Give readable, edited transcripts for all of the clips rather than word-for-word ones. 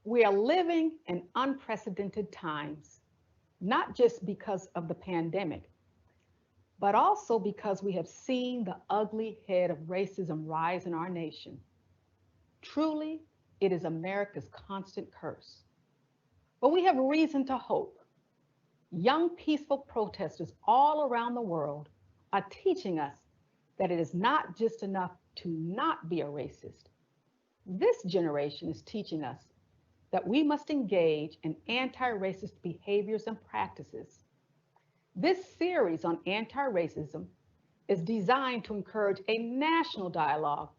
We are living in unprecedented times, not just because of the pandemic, but also because we have seen the ugly head of racism rise in our nation. Truly, it is America's constant curse. But we have reason to hope. Young, peaceful protesters all around the world are teaching us that it is not just enough to not be a racist. This generation is teaching us that we must engage in anti-racist behaviors and practices. This series on anti-racism is designed to encourage a national dialogue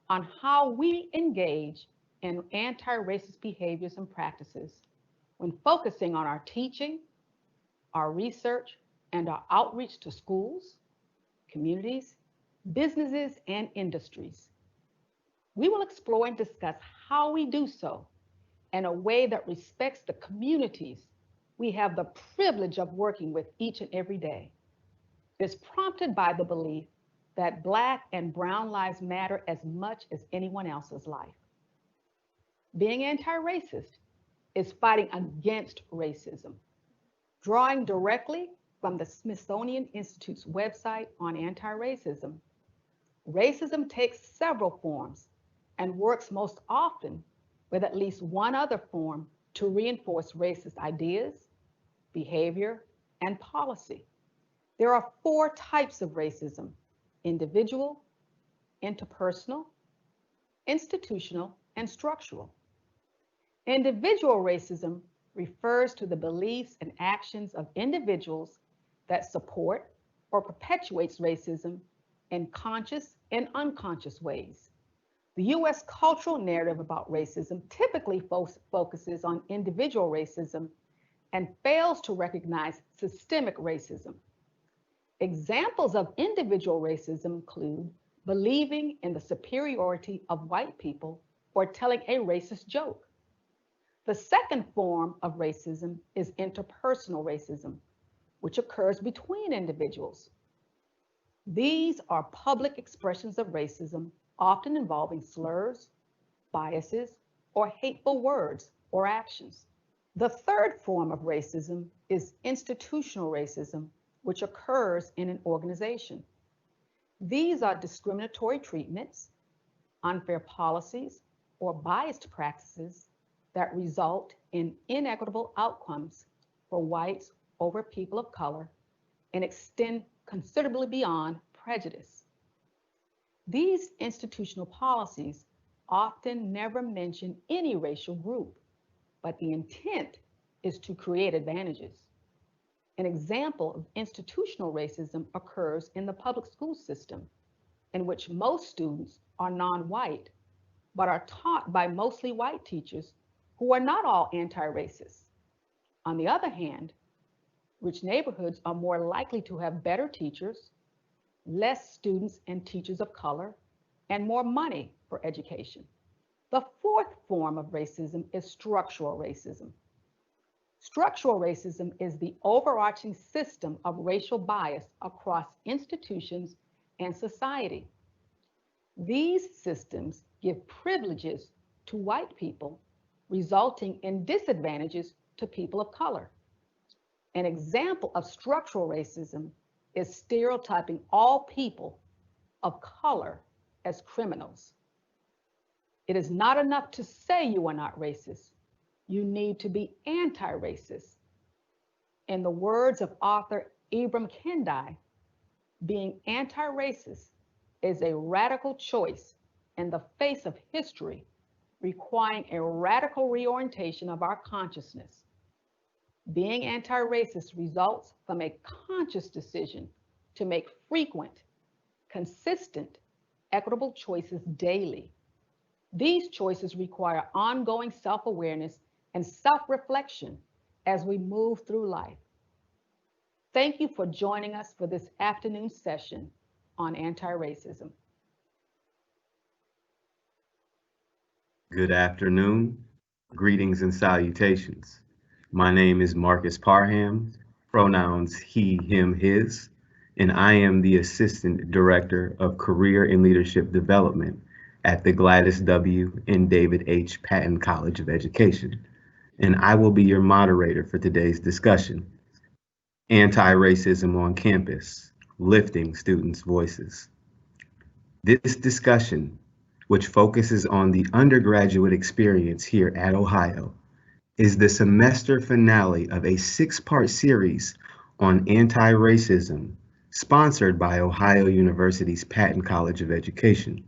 on how we engage in anti-racist behaviors and practices when focusing on our teaching, our research, and our outreach to schools, communities, businesses, and industries. We will explore and discuss how we do so in a way that respects the communities we have the privilege of working with each and every day. It's prompted by the belief that Black and Brown lives matter as much as anyone else's life. Being anti-racist is fighting against racism, drawing directly from the Smithsonian Institute's website on anti-racism. Racism takes several forms and works most often with at least one other form to reinforce racist ideas, behavior, and policy. There are 4 types of racism: individual, interpersonal, institutional, and structural. Individual racism refers to the beliefs and actions of individuals that support or perpetuates racism in conscious and unconscious ways. The US cultural narrative about racism typically focuses on individual racism and fails to recognize systemic racism. Examples of individual racism include believing in the superiority of white people or telling a racist joke. The second form of racism is interpersonal racism, which occurs between individuals. These are public expressions of racism, often involving slurs, biases, or hateful words or actions. The third form of racism is institutional racism, which occurs in an organization. These are discriminatory treatments, unfair policies, or biased practices that result in inequitable outcomes for whites over people of color and extend considerably beyond prejudice. These institutional policies often never mention any racial group, but the intent is to create advantages. An example of institutional racism occurs in the public school system, in which most students are non-white, but are taught by mostly white teachers who are not all anti-racist. On the other hand, rich neighborhoods are more likely to have better teachers, less students and teachers of color, and more money for education. The fourth form of racism is structural racism. Structural racism is the overarching system of racial bias across institutions and society. These systems give privileges to white people, resulting in disadvantages to people of color. An example of structural racism is stereotyping all people of color as criminals. It is not enough to say you are not racist. You need to be anti-racist. In the words of author Ibram Kendi, being anti-racist is a radical choice in the face of history, requiring a radical reorientation of our consciousness. Being anti-racist results from a conscious decision to make frequent, consistent, equitable choices daily. These choices require ongoing self-awareness and self-reflection as we move through life. Thank you for joining us for this afternoon session on anti-racism. Good afternoon, greetings and salutations. My name is Marcquis Parham, pronouns he, him, his, and I am the Assistant Director of Career and Leadership Development at the Gladys W. and David H. Patton College of Education, and I will be your moderator for today's discussion, Anti-Racism on Campus, Lifting Students' Voices. This discussion, which focuses on the undergraduate experience here at Ohio, is the semester finale of a 6-part series on anti-racism sponsored by Ohio University's Patton College of Education.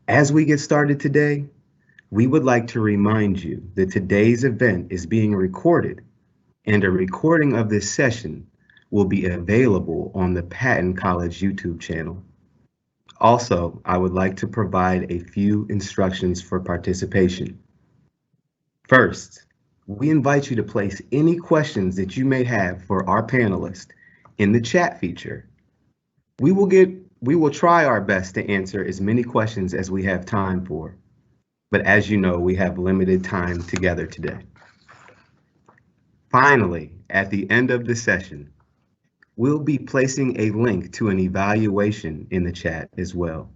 As we get started today, we would like to remind you that today's event is being recorded, and a recording of this session will be available on the Patton College YouTube channel. Also, I would like to provide a few instructions for participation. First, we invite you to place any questions that you may have for our panelists in the chat feature. We will try our best to answer as many questions as we have time for, but as you know, we have limited time together today. Finally, at the end of the session, we'll be placing a link to an evaluation in the chat as well.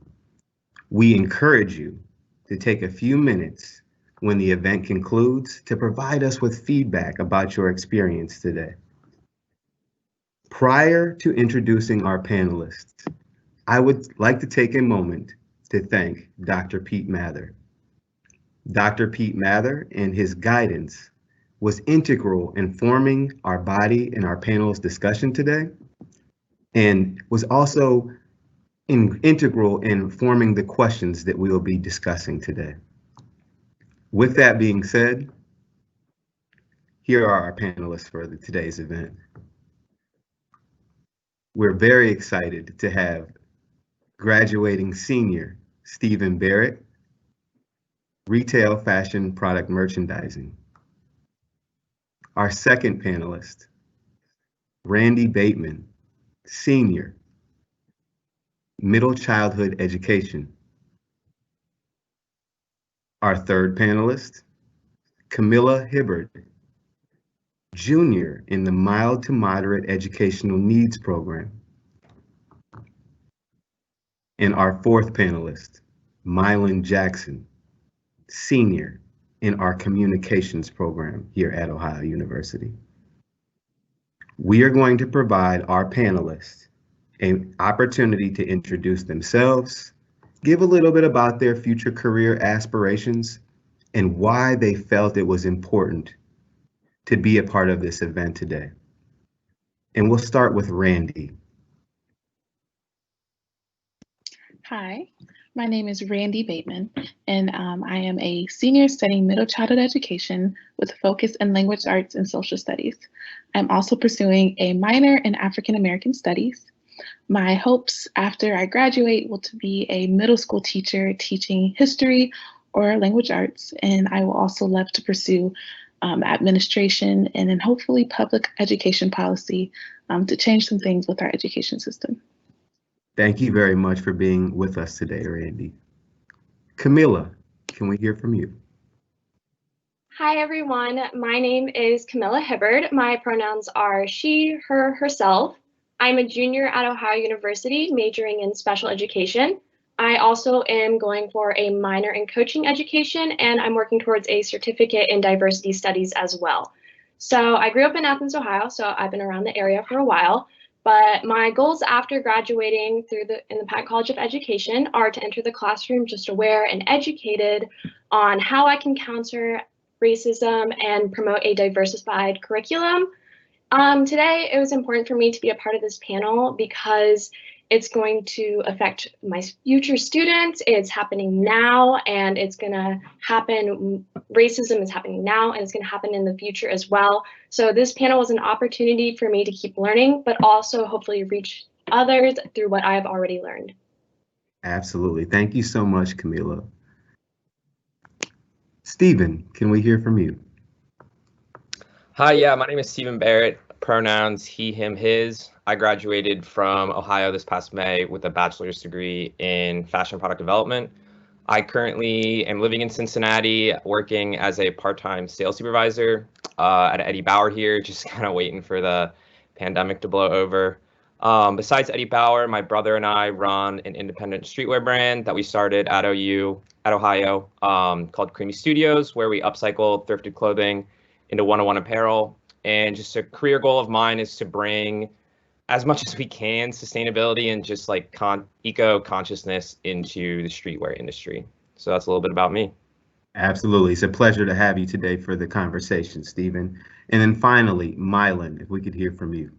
We encourage you to take a few minutes when the event concludes to provide us with feedback about your experience today. Prior to introducing our panelists, I would like to take a moment to thank Dr. Pete Mather. Dr. Pete Mather and his guidance was integral in forming our body and our panel's discussion today, and was also integral in forming the questions that we will be discussing today. With that being said, here are our panelists for today's event. We're very excited to have graduating senior Stephen Barrett, Retail Fashion Product Merchandising. Our second panelist, Randy Bateman, Senior, Middle Childhood Education. Our third panelist, Camilla Hibbard, Junior in the Mild to Moderate Educational Needs Program. And our fourth panelist, Mylan Jackson, Senior in our Communications Program here at Ohio University. We are going to provide our panelists an opportunity to introduce themselves, give a little bit about their future career aspirations, and why they felt it was important to be a part of this event today. And we'll start with Randy. Hi, my name is Randy Bateman, and I am a senior studying middle childhood education with a focus in language arts and social studies. I'm also pursuing a minor in African American studies. My hopes after I graduate will to be a middle school teacher teaching history or language arts, and I will also love to pursue administration and then hopefully public education policy to change some things with our education system. Thank you very much for being with us today, Randy. Camilla, can we hear from you? Hi, everyone. My name is Camilla Hibbard. My pronouns are she, her, herself. I'm a junior at Ohio University, majoring in special education. I also am going for a minor in coaching education, and I'm working towards a certificate in diversity studies as well. So I grew up in Athens, Ohio, so I've been around the area for a while. But my goals after graduating in the Patton College of Education are to enter the classroom just aware and educated on how I can counter racism and promote a diversified curriculum. Today, it was important for me to be a part of this panel because it's going to affect my future students. It's happening now, and it's going to happen. Racism is happening now, and it's going to happen in the future as well. So this panel was an opportunity for me to keep learning, but also hopefully reach others through what I have already learned. Absolutely. Thank you so much, Camilla. Stephen, can we hear from you? Hi, yeah, my name is Stephen Barrett, pronouns he, him, his. I graduated from Ohio this past May with a bachelor's degree in fashion product development. I currently am living in Cincinnati, working as a part-time sales supervisor at Eddie Bauer here, just kind of waiting for the pandemic to blow over. Besides Eddie Bauer, my brother and I run an independent streetwear brand that we started at OU, at Ohio, called Creamy Studios, where we upcycle thrifted clothing into one-on-one apparel. And just a career goal of mine is to bring as much as we can sustainability and just like eco consciousness into the streetwear industry. So that's a little bit about me. Absolutely. It's a pleasure to have you today for the conversation, Stephen. And then finally, Mylan, if we could hear from you.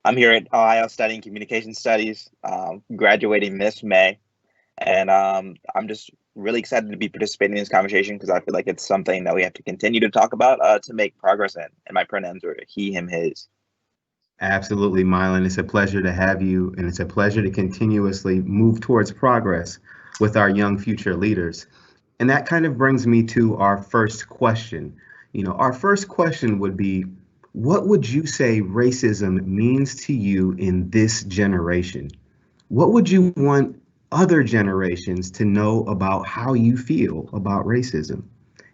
I'm here at Ohio studying communication studies, graduating this May. And I'm just really excited to be participating in this conversation because I feel like it's something that we have to continue to talk about to make progress in. And my pronouns are he, him, his. Absolutely, Mylan. It's a pleasure to have you, and it's a pleasure to continuously move towards progress with our young future leaders. And that kind of brings me to our first question. Our first question would be, what would you say racism means to you in this generation? What would you want other generations to know about how you feel about racism?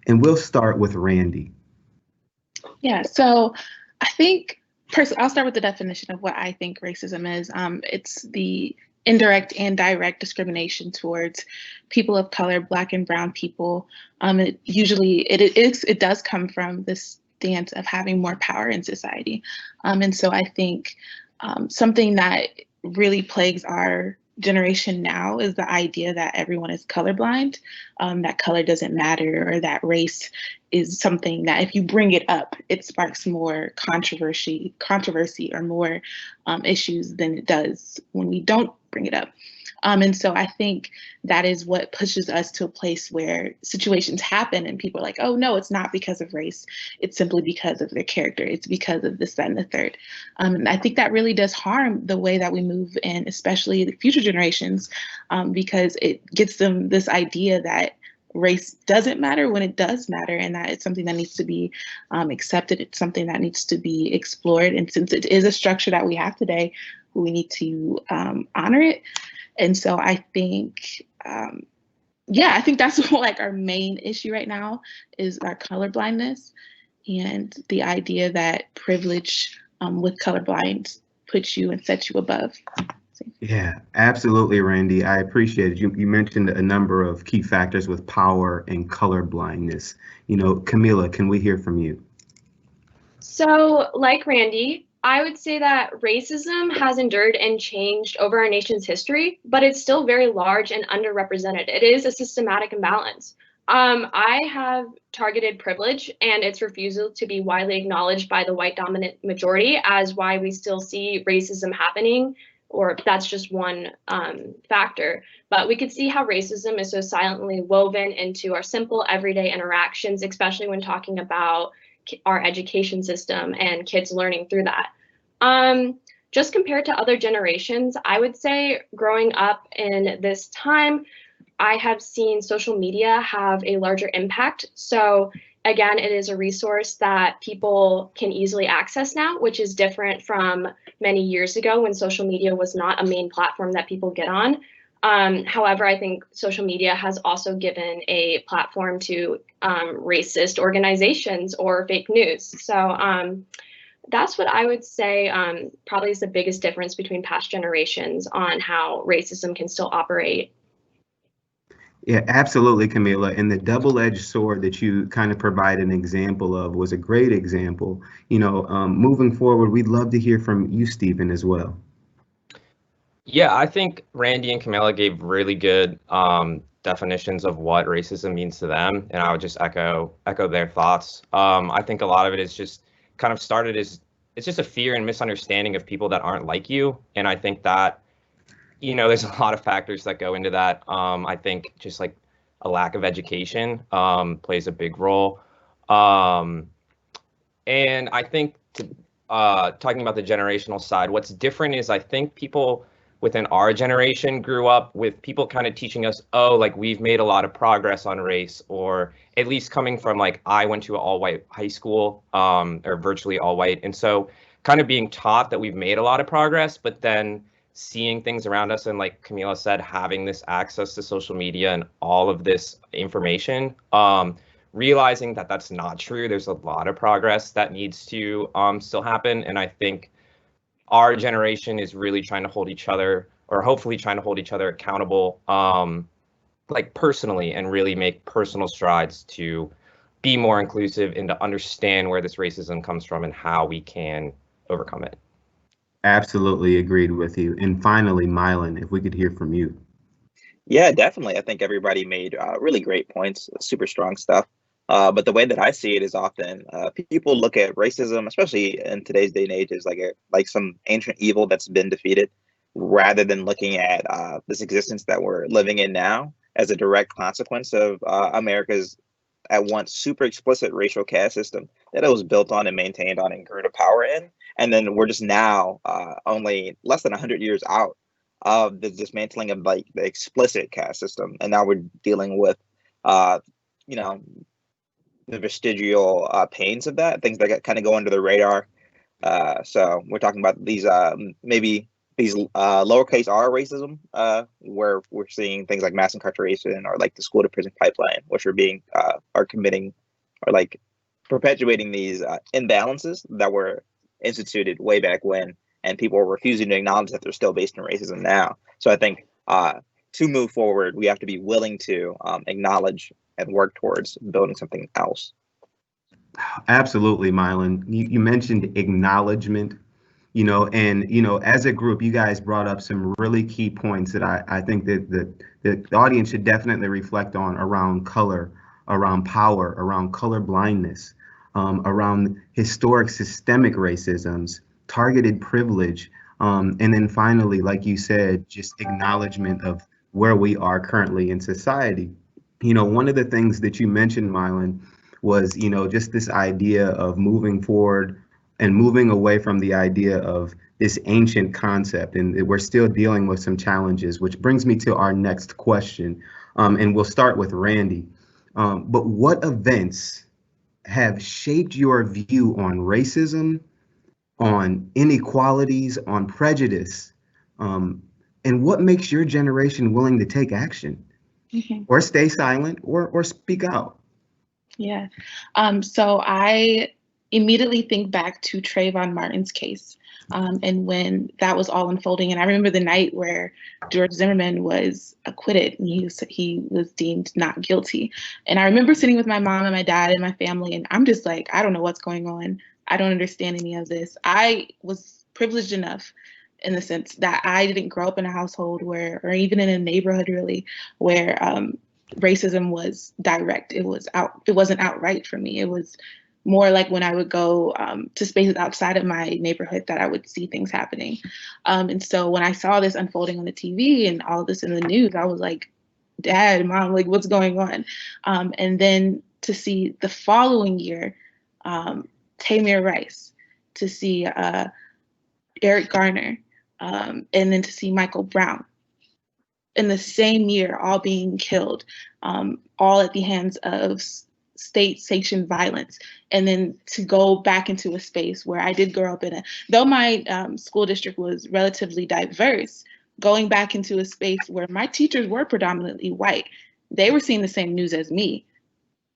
And we'll start with Randy. Yeah, so I think I'll start with the definition of what I think racism is. It's the indirect and direct discrimination towards people of color, Black and Brown people. It does come from this stance of having more power in society. And so I think something that really plagues our generation now is the idea that everyone is colorblind, that color doesn't matter, or that race is something that if you bring it up, it sparks more controversy or more issues than it does when we don't bring it up. And so I think that is what pushes us to a place where situations happen and people are like, oh, no, it's not because of race. It's simply because of their character. It's because of this, that, and the third. And I think that really does harm the way that we move in, especially the future generations, because it gets them this idea that race doesn't matter when it does matter, and that it's something that needs to be accepted. It's something that needs to be explored. And since it is a structure that we have today, we need to honor it. And so I think, I think that's like our main issue right now is our colorblindness and the idea that privilege with colorblind puts you and sets you above. Yeah, absolutely, Randy. I appreciate it. You mentioned a number of key factors with power and colorblindness. Camilla, can we hear from you? So, like Randy, I would say that racism has endured and changed over our nation's history, but it's still very large and underrepresented. It is a systematic imbalance. I have targeted privilege and its refusal to be widely acknowledged by the white dominant majority as why we still see racism happening, or that's just one factor. But we could see how racism is so silently woven into our simple everyday interactions, especially when talking about our education system and kids learning through that. Just compared to other generations, I would say growing up in this time, I have seen social media have a larger impact. So again, it is a resource that people can easily access now, which is different from many years ago when social media was not a main platform that people get on. However, I think social media has also given a platform to racist organizations or fake news. So that's what I would say probably is the biggest difference between past generations on how racism can still operate. Yeah, absolutely, Camilla. And the double-edged sword that you kind of provide an example of was a great example. Moving forward, we'd love to hear from you, Stephen, as well. Yeah, I think Randy and Camilla gave really good definitions of what racism means to them, and I would just echo their thoughts. I think a lot of it is just kind of started as it's just a fear and misunderstanding of people that aren't like you, and I think that there's a lot of factors that go into that. I think just like a lack of education plays a big role, and I think talking about the generational side, what's different is I think people within our generation grew up with people kind of teaching us, oh, like we've made a lot of progress on race, or at least coming from like I went to an all-white high school or virtually all white. And so kind of being taught that we've made a lot of progress, but then seeing things around us and like Camilla said, having this access to social media and all of this information realizing that that's not true. There's a lot of progress that needs to still happen. And I think our generation is really trying to hold each other, or hopefully trying to hold each other accountable, like personally, and really make personal strides to be more inclusive and to understand where this racism comes from and how we can overcome it. Absolutely agreed with you. And finally, Mylan, if we could hear from you. Yeah, definitely. I think everybody made really great points, super strong stuff. But the way that I see it is often people look at racism, especially in today's day and age, as like some ancient evil that's been defeated, rather than looking at this existence that we're living in now as a direct consequence of America's at once super explicit racial caste system that it was built on and maintained on and grew to power in. And then we're just now only less than 100 years out of the dismantling of like the explicit caste system, and now we're dealing with you know, the vestigial pains of that, things that kind of go under the radar. So we're talking about these maybe these lowercase r racism, where we're seeing things like mass incarceration or like the school to prison pipeline, which are being are committing or like perpetuating these imbalances that were instituted way back when, and people are refusing to acknowledge that they're still based in racism now. So I think to move forward, we have to be willing to acknowledge and work towards building something else. Absolutely, Mylan. You mentioned acknowledgement, and, as a group, you guys brought up some really key points that I think that the audience should definitely reflect on around color, around power, around color blindness, around historic systemic racisms, targeted privilege, and then finally, like you said, just acknowledgement of where we are currently in society. One of the things that you mentioned, Mylan, was, just this idea of moving forward and moving away from the idea of this ancient concept. And we're still dealing with some challenges, which brings me to our next question. And we'll start with Randy. But what events have shaped your view on racism, on inequalities, on prejudice, and what makes your generation willing to take action? Or stay silent or speak out? Yeah. So I immediately think back to Trayvon Martin's case, and when that was all unfolding. And I remember the night where George Zimmerman was acquitted and he was deemed not guilty. And I remember sitting with my mom and my dad and my family, and I'm just like, I don't know what's going on. I don't understand any of this. I was privileged enough in the sense that I didn't grow up in a household where, or even in a neighborhood really, where racism was direct. It wasn't outright for me. It was more like when I would go to spaces outside of my neighborhood that I would see things happening. And so when I saw this unfolding on the TV and all of this in the news, I was like, Dad, Mom, like, what's going on? And then to see the following year, Tamir Rice, to see Eric Garner, and then to see Michael Brown in the same year, all being killed, all at the hands of state-sanctioned violence. And then to go back into a space where I did grow up in though my school district was relatively diverse, going back into a space where my teachers were predominantly white, they were seeing the same news as me,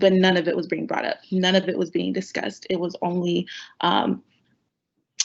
but none of it was being brought up. None of it was being discussed. It was only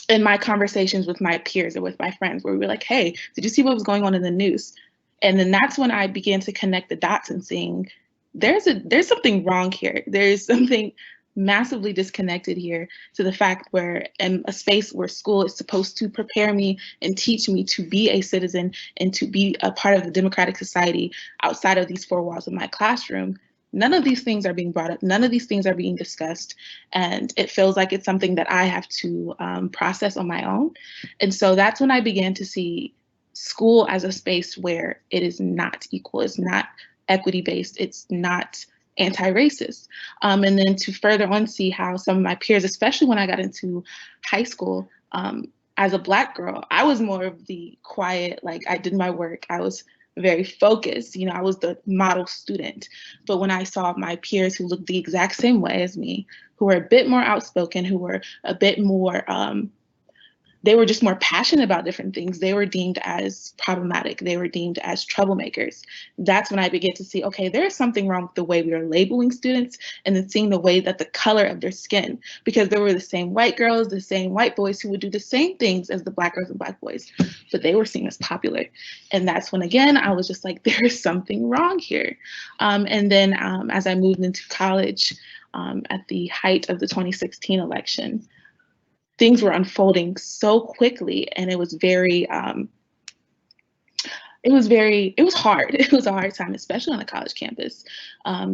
in my conversations with my peers or with my friends where we were like, hey, did you see what was going on in the news? And then that's when I began to connect the dots and seeing there's something wrong here. There's something massively disconnected here to the fact where in a space where school is supposed to prepare me and teach me to be a citizen and to be a part of the democratic society outside of these four walls of my classroom, none of these things are being brought up. None of these things are being discussed. And it feels like it's something that I have to process on my own. And so that's when I began to see school as a space where it is not equal, it's not equity-based, it's not anti-racist. And then to further on see how some of my peers, especially when I got into high school, as a Black girl, I was more of the quiet, like I did my work, I was very focused, I was the model student. But when I saw my peers who looked the exact same way as me, who were a bit more outspoken, who were a bit more they were just more passionate about different things. They were deemed as problematic. They were deemed as troublemakers. That's when I began to see, okay, there's something wrong with the way we are labeling students, and then seeing the way that the color of their skin, because there were the same white girls, the same white boys who would do the same things as the Black girls and Black boys, but they were seen as popular. And that's when, again, I was just like, there's something wrong here. And then as I moved into college at the height of the 2016 election, things were unfolding so quickly, and it was very, it was hard. It was a hard time, especially on a college campus,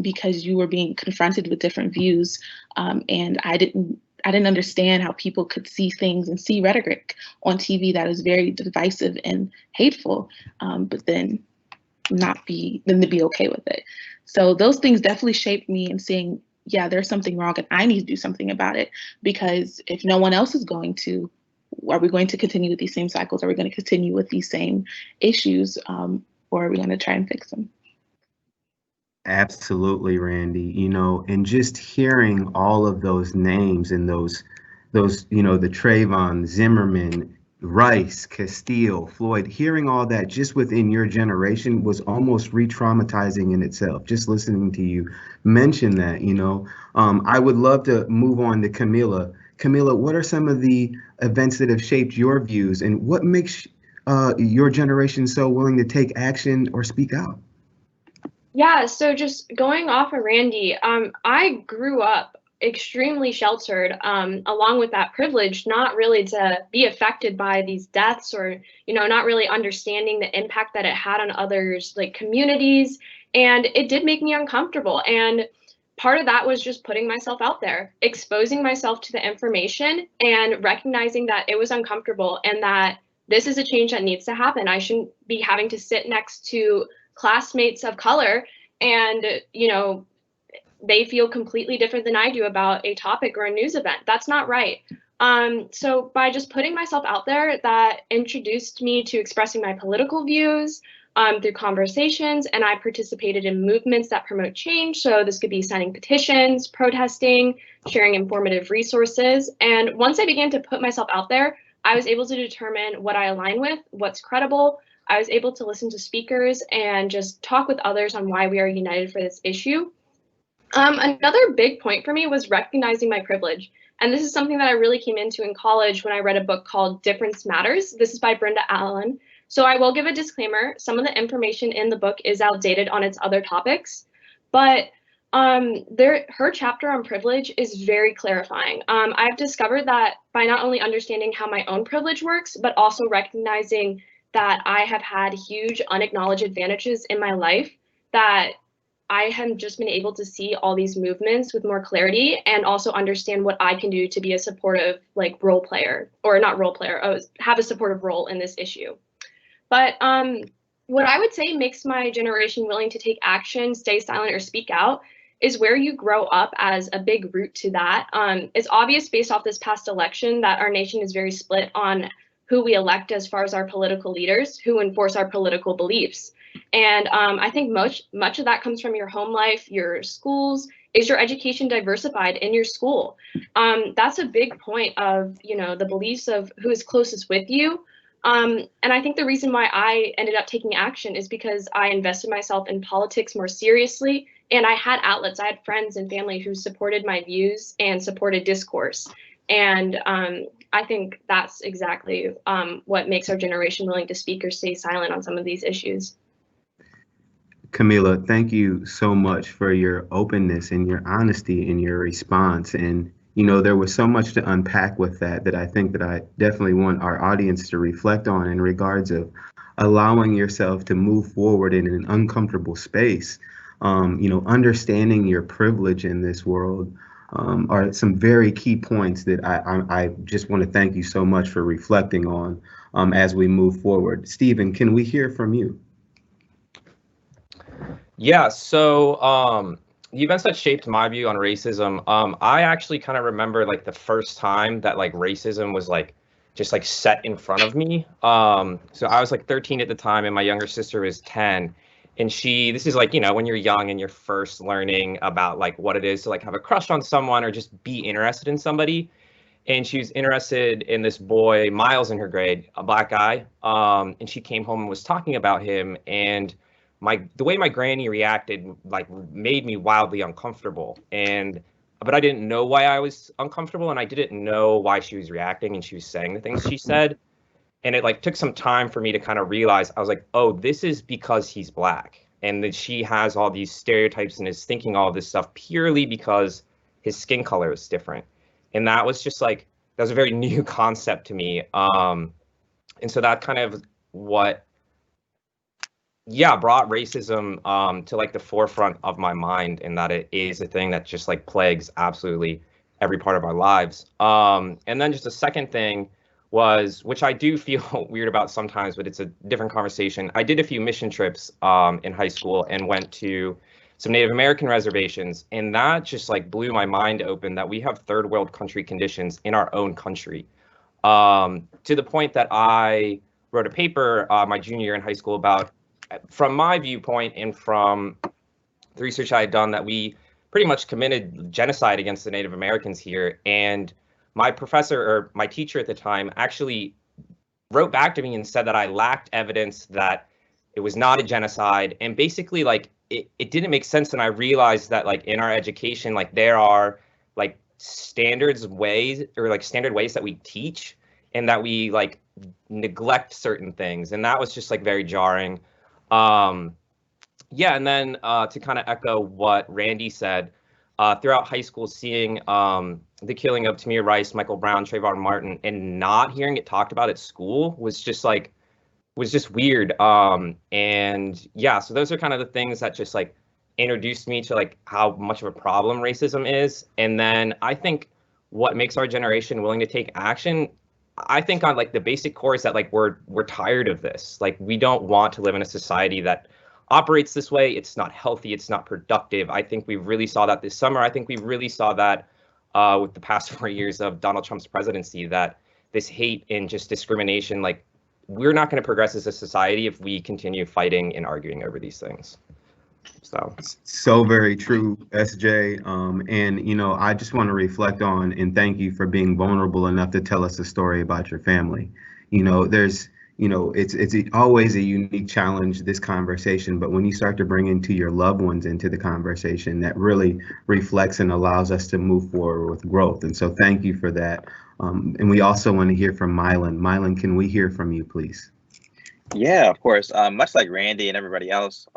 because you were being confronted with different views, and I didn't understand how people could see things and see rhetoric on TV that is very divisive and hateful, but then to be okay with it. So those things definitely shaped me in seeing, yeah, there's something wrong and I need to do something about it, because if no one else is going to, are we going to continue with these same cycles? Are we going to continue with these same issues, or are we going to try and fix them? Absolutely, Randy. You know, and just hearing all of those names and those, you know, the Trayvon, Zimmerman, Rice, Castile, Floyd, hearing all that just within your generation was almost re-traumatizing in itself. Just listening to you mention that, you know, I would love to move on to Camilla. Camilla, what are some of the events that have shaped your views, and what makes your generation so willing to take action or speak out? Yeah, so just going off of Randy, I grew up extremely sheltered, along with that privilege, not really to be affected by these deaths, or, you know, not really understanding the impact that it had on others, like communities. And it did make me uncomfortable. And part of that was just putting myself out there, exposing myself to the information, and recognizing that it was uncomfortable and that this is a change that needs to happen. I shouldn't be having to sit next to classmates of color and, you know, they feel completely different than I do about a topic or a news event. That's not right. So by just putting myself out there, that introduced me to expressing my political views through conversations, and I participated in movements that promote change. So this could be signing petitions, protesting, sharing informative resources. And once I began to put myself out there, I was able to determine what I align with, what's credible. I was able to listen to speakers and just talk with others on why we are united for this issue. Another big point for me was recognizing my privilege. And this is something that I really came into in college when I read a book called Difference Matters. This is by Brenda Allen. So I will give a disclaimer. Some of the information in the book is outdated on its other topics, but her chapter on privilege is very clarifying. I've discovered that by not only understanding how my own privilege works, but also recognizing that I have had huge unacknowledged advantages in my life, that I have just been able to see all these movements with more clarity, and also understand what I can do to be a supportive, like, role player, or not role player, have a supportive role in this issue. But what I would say makes my generation willing to take action, stay silent, or speak out is where you grow up as a big root to that. It's obvious based off this past election that our nation is very split on who we elect as far as our political leaders, who enforce our political beliefs. And I think much of that comes from your home life, your schools. Is your education diversified in your school? That's a big point of, you know, the beliefs of who is closest with you. And I think the reason why I ended up taking action is because I invested myself in politics more seriously, and I had outlets. I had friends and family who supported my views and supported discourse. And I think that's exactly what makes our generation willing to speak or stay silent on some of these issues. Camilla, thank you so much for your openness and your honesty in your response. And, you know, there was so much to unpack with that I think that I definitely want our audience to reflect on in regards of allowing yourself to move forward in an uncomfortable space. You know, understanding your privilege in this world are some very key points that I just want to thank you so much for reflecting on as we move forward. Stephen, can we hear from you? Yeah, so the events that shaped my view on racism, I actually kind of remember like the first time that like racism was like just like set in front of me. So I was like 13 at the time, and my younger sister was 10. And this is like, you know, when you're young and you're first learning about like what it is to like have a crush on someone or just be interested in somebody. and she was interested in this boy, Miles, in her grade, a black guy. And she came home and was talking about him, and the way my granny reacted like made me wildly uncomfortable. But I didn't know why I was uncomfortable, and I didn't know why she was reacting and she was saying the things she said. And it like took some time for me to kind of realize, I was like, oh, this is because he's black, and that she has all these stereotypes and is thinking all this stuff purely because his skin color is different. And that was just like, that was a very new concept to me. And so that kind of what, brought racism to like the forefront of my mind, and that it is a thing that just like plagues absolutely every part of our lives. And then just a second thing was, which I do feel weird about sometimes, but it's a different conversation. I did a few mission trips in high school and went to some Native American reservations, and that just like blew my mind open that we have third world country conditions in our own country, to the point that I wrote a paper my junior year in high school about, from my viewpoint and from the research I had done, that we pretty much committed genocide against the Native Americans here. And my professor, or my teacher at the time, actually wrote back to me and said that I lacked evidence that it was not a genocide. And basically like it didn't make sense. And I realized that like in our education, like there are like standard ways that we teach, and that we like neglect certain things. And that was just like very jarring. And then to kind of echo what Randy said, throughout high school, seeing the killing of Tamir Rice, Michael Brown, Trayvon Martin, and not hearing it talked about at school was just weird. So those are kind of the things that just like introduced me to like how much of a problem racism is. And then I think what makes our generation willing to take action, I think on like the basic core, is that like we're tired of this. Like we don't want to live in a society that operates this way. It's not healthy. It's not productive. I think we really saw that this summer. I think we really saw that with the past 4 years of Donald Trump's presidency, that this hate and just discrimination, like we're not going to progress as a society if we continue fighting and arguing over these things. So very true, SJ. And I just want to reflect on and thank you for being vulnerable enough to tell us a story about your family. There's it's always a unique challenge, this conversation, but when you start to bring into your loved ones into the conversation, that really reflects and allows us to move forward with growth. And so thank you for that. And we also want to hear from Mylan. Mylan, can we hear from you, please? Yeah, of course. Much like Randy and everybody else,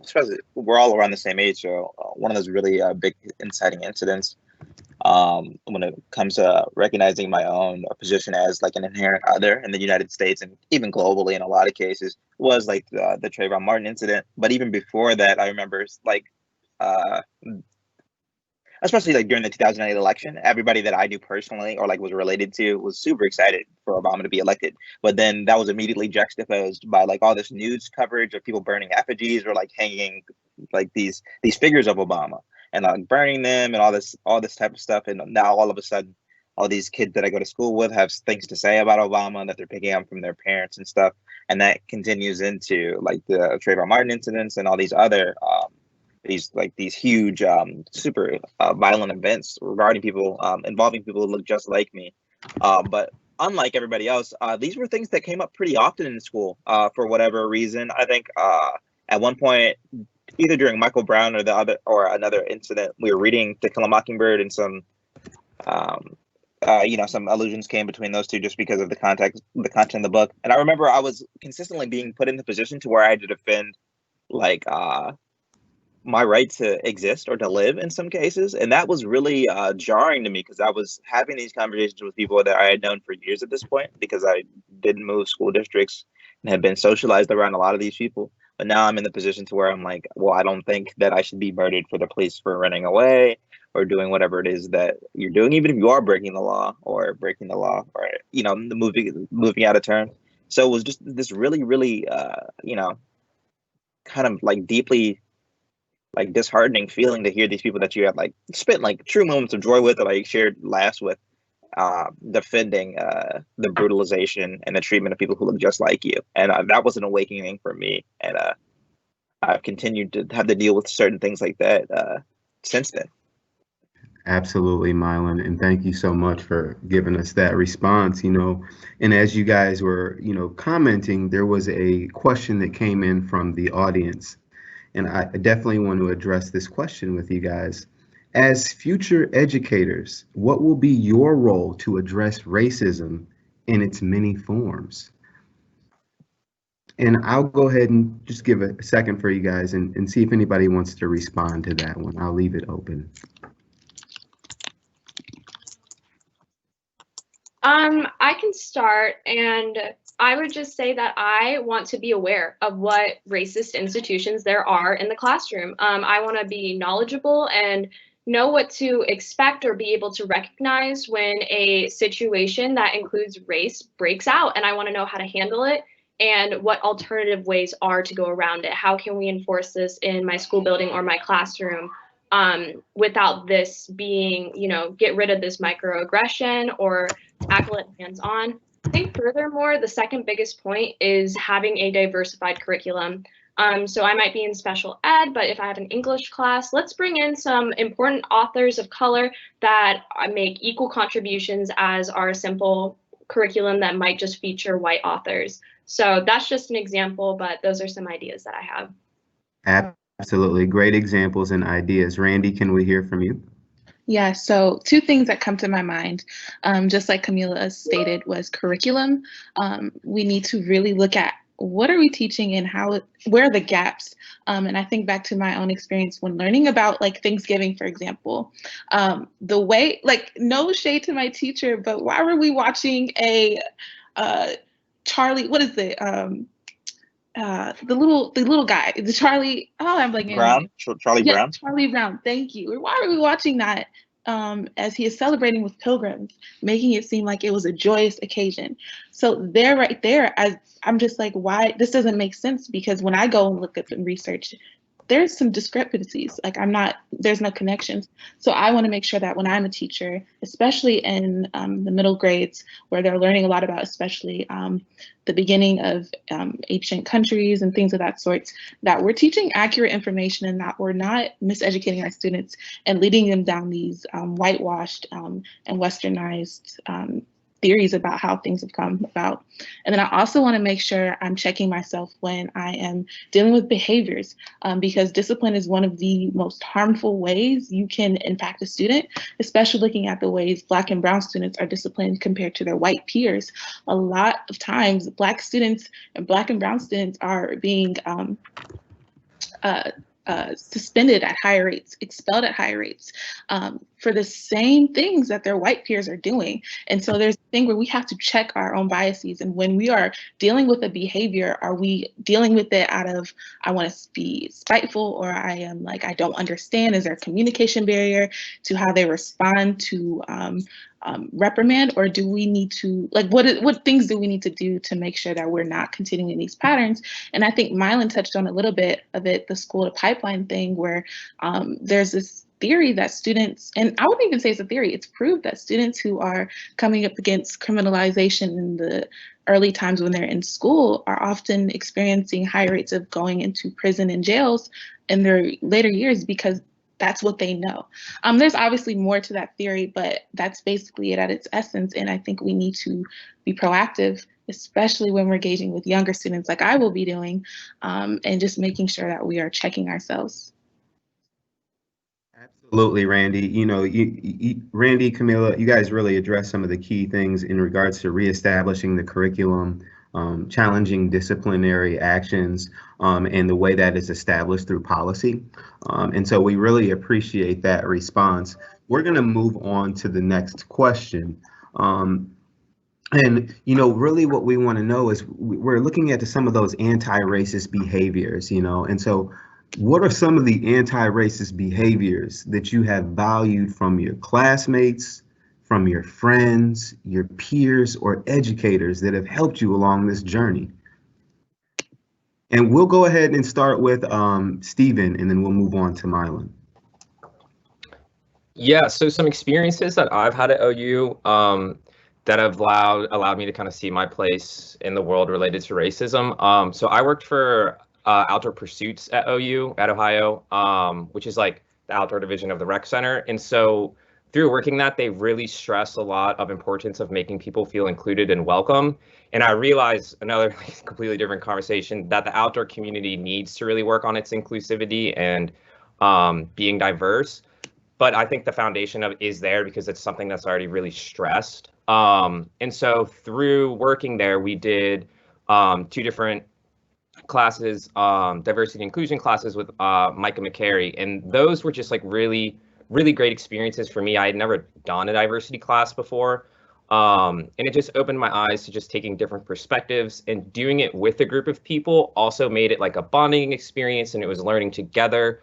especially we're all around the same age. So one of those really big inciting incidents when it comes to recognizing my own position as like an inherent other in the United States and even globally in a lot of cases was like the Trayvon Martin incident. But even before that, I remember like, especially like during the 2008 election, everybody that I knew personally or like was related to was super excited for Obama to be elected. But then that was immediately juxtaposed by like all this news coverage of people burning effigies or like hanging like these figures of Obama and like burning them and all this type of stuff. And now all of a sudden, all these kids that I go to school with have things to say about Obama that they're picking up from their parents and stuff. And that continues into like the Trayvon Martin incidents and all these other these huge super violent events regarding people involving people who look just like me. But unlike everybody else, these were things that came up pretty often in school for whatever reason. I think at one point, either during Michael Brown or another incident, we were reading To Kill a Mockingbird, and some some allusions came between those two just because of the content of the book. And I remember I was consistently being put in the position to where I had to defend like my right to exist or to live in some cases. And that was really jarring to me because I was having these conversations with people that I had known for years at this point because I didn't move school districts and had been socialized around a lot of these people. But now I'm in the position to where I'm like, well, I don't think that I should be murdered for the police for running away or doing whatever it is that you're doing, even if you are breaking the law or moving out of turn. So it was just this really, really, kind of like deeply like disheartening feeling to hear these people that you have like spent like true moments of joy with or like shared laughs with defending the brutalization and the treatment of people who look just like you. And that was an awakening for me. And I've continued to have to deal with certain things like that since then. Absolutely, Mylan, and thank you so much for giving us that response. And as you guys were, commenting, there was a question that came in from the audience, and I definitely want to address this question with you guys. As future educators, what will be your role to address racism in its many forms? And I'll go ahead and just give a second for you guys and see if anybody wants to respond to that one. I'll leave it open. I can start, and I would just say that I want to be aware of what racist institutions there are in the classroom. I want to be knowledgeable and know what to expect or be able to recognize when a situation that includes race breaks out, and I want to know how to handle it and what alternative ways are to go around it. How can we enforce this in my school building or my classroom without this being, get rid of this microaggression or tackle it hands-on. I think furthermore, the second biggest point is having a diversified curriculum. So I might be in special ed, but if I have an English class, let's bring in some important authors of color that make equal contributions as our simple curriculum that might just feature white authors. So that's just an example, but those are some ideas that I have. Absolutely. Great examples and ideas. Randy, can we hear from you? Yeah, so two things that come to my mind, just like Camilla stated, was curriculum. We need to really look at what are we teaching and where are the gaps? And I think back to my own experience when learning about like Thanksgiving, for example, the way, like no shade to my teacher, but why were we watching a Charlie, what is it? The little guy, the Charlie, I'm blanking. Brown, Charlie yeah, Brown. Charlie Brown, thank you. Why are we watching that as he is celebrating with pilgrims, making it seem like it was a joyous occasion? So there, right there, I'm just like, why? This doesn't make sense, because when I go and look up and research, there's some discrepancies. Like there's no connections. So I want to make sure that when I'm a teacher, especially in the middle grades, where they're learning a lot about, especially the beginning of ancient countries and things of that sort, that we're teaching accurate information and that we're not miseducating our students and leading them down these whitewashed and westernized theories about how things have come about. And then I also want to make sure I'm checking myself when I am dealing with behaviors, because discipline is one of the most harmful ways you can impact a student, especially looking at the ways Black and Brown students are disciplined compared to their white peers. A lot of times, Black students and Black and Brown students are being suspended at higher rates, expelled at higher rates for the same things that their white peers are doing. And so there's a thing where we have to check our own biases. And when we are dealing with a behavior, are we dealing with it out of, I want to be spiteful, or I am like, I don't understand? Is there a communication barrier to how they respond to reprimand? Or do we need to, like, what things do we need to do to make sure that we're not continuing these patterns? And I think Mylan touched on a little bit of it, the school to pipeline thing, where there's this theory that students, and I wouldn't even say it's a theory, it's proved that students who are coming up against criminalization in the early times when they're in school are often experiencing high rates of going into prison and jails in their later years, because that's what they know. There's obviously more to that theory, but that's basically it at its essence. And I think we need to be proactive, especially when we're engaging with younger students like I will be doing, and just making sure that we are checking ourselves. Absolutely, Randy. Randy, Camilla, you guys really addressed some of the key things in regards to reestablishing the curriculum, challenging disciplinary actions, and the way that is established through policy. And so we really appreciate that response. We're going to move on to the next question. And, really what we want to know is we're looking at some of those anti-racist behaviors, and so what are some of the anti-racist behaviors that you have valued from your classmates, from your friends, your peers, or educators that have helped you along this journey? And we'll go ahead and start with Stephen, and then we'll move on to Mylan. Yeah, so some experiences that I've had at OU that have allowed me to kind of see my place in the world related to racism. So I worked for outdoor pursuits at OU, at Ohio, which is like the outdoor division of the rec center. And so through working that, they really stress a lot of importance of making people feel included and welcome. And I realized, another completely different conversation, that the outdoor community needs to really work on its inclusivity and being diverse. But I think the foundation of it is there because it's something that's already really stressed. And so through working there, we did 2 different classes, diversity and inclusion classes with Micah McCary, and those were just like really great experiences for me. I had never done a diversity class before, and it just opened my eyes to just taking different perspectives, and doing it with a group of people also made it like a bonding experience, and it was learning together.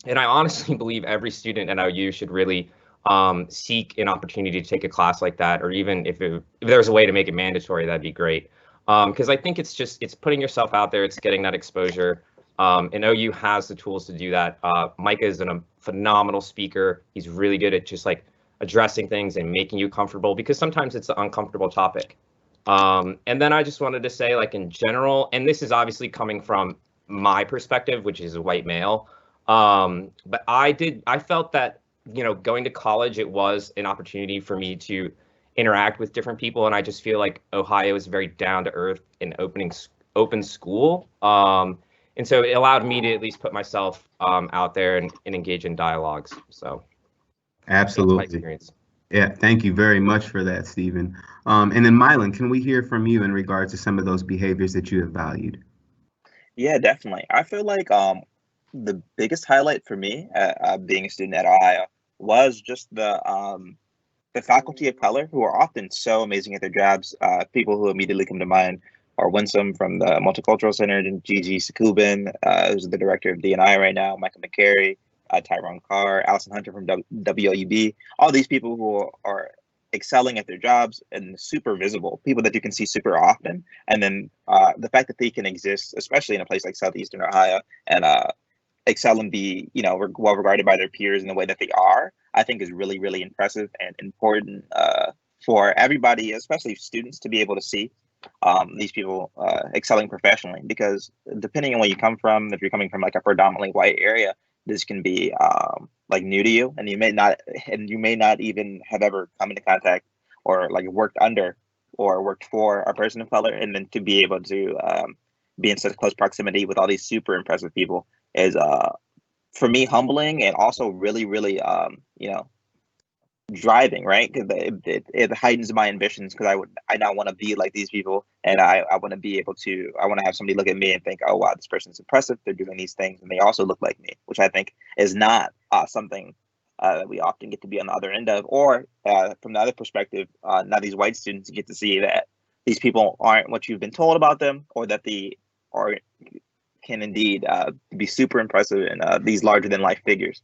And I honestly believe every student at OU should really seek an opportunity to take a class like that, or even if there's a way to make it mandatory, that'd be great. Because I think it's putting yourself out there, it's getting that exposure. And OU has the tools to do that. Micah is a phenomenal speaker. He's really good at just like addressing things and making you comfortable, because sometimes it's an uncomfortable topic. And then I just wanted to say, like, in general, and this is obviously coming from my perspective, which is a white male, but I felt that, you know, going to college, it was an opportunity for me to interact with different people, and I just feel like Ohio is very down to earth and open school. And so it allowed me to at least put myself out there and engage in dialogues. So absolutely. Yeah, thank you very much for that, Stephen. And then Mylan, can we hear from you in regards to some of those behaviors that you have valued? Yeah, definitely. I feel like the biggest highlight for me being a student at Ohio was just the faculty of color, who are often so amazing at their jobs. People who immediately come to mind are Winsome from the Multicultural Center, and Gigi Sakubin, who's the director of D&I right now, Michael McCary, Tyrone Carr, Allison Hunter from WOUB. All these people who are excelling at their jobs and super visible, people that you can see super often. And then the fact that they can exist, especially in a place like Southeastern Ohio, and excel and be, you know, well regarded by their peers in the way that they are, I think is really, really impressive and important for everybody, especially students, to be able to see these people excelling professionally. Because depending on where you come from, if you're coming from like a predominantly white area, this can be like new to you, and you may not even have ever come into contact or like worked under or worked for a person of color, and then to be able to be in such close proximity with all these super impressive people is for me humbling, and also really, really you know, driving, right? Because it heightens my ambitions, because I now want to be like these people, and I want to be able to, I want to have somebody look at me and think, oh wow, this person's impressive, they're doing these things, and they also look like me, which I think is not something that we often get to be on the other end of. Or from the other perspective, now these white students get to see that these people aren't what you've been told about them, or that they are can indeed be super impressive and these larger than life figures.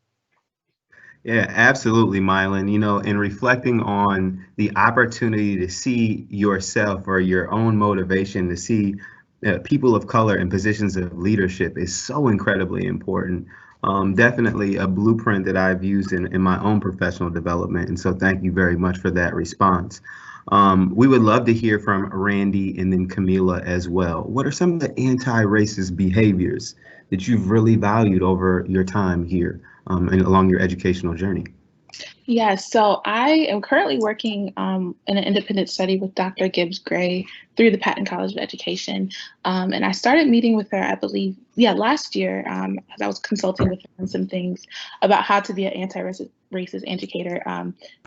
Yeah, absolutely, Mylan. You know, in reflecting on the opportunity to see yourself or your own motivation to see people of color in positions of leadership is so incredibly important. Definitely a blueprint that I've used in my own professional development. And so thank you very much for that response. We would love to hear from Randy and then Camilla as well. What are some of the anti-racist behaviors that you've really valued over your time here and along your educational journey? Yeah, so I am currently working in an independent study with Dr. Gibbs Gray through the Patton College of Education. And I started meeting with her, I believe, last year, as I was consulting with her on some things about how to be an anti-racist educator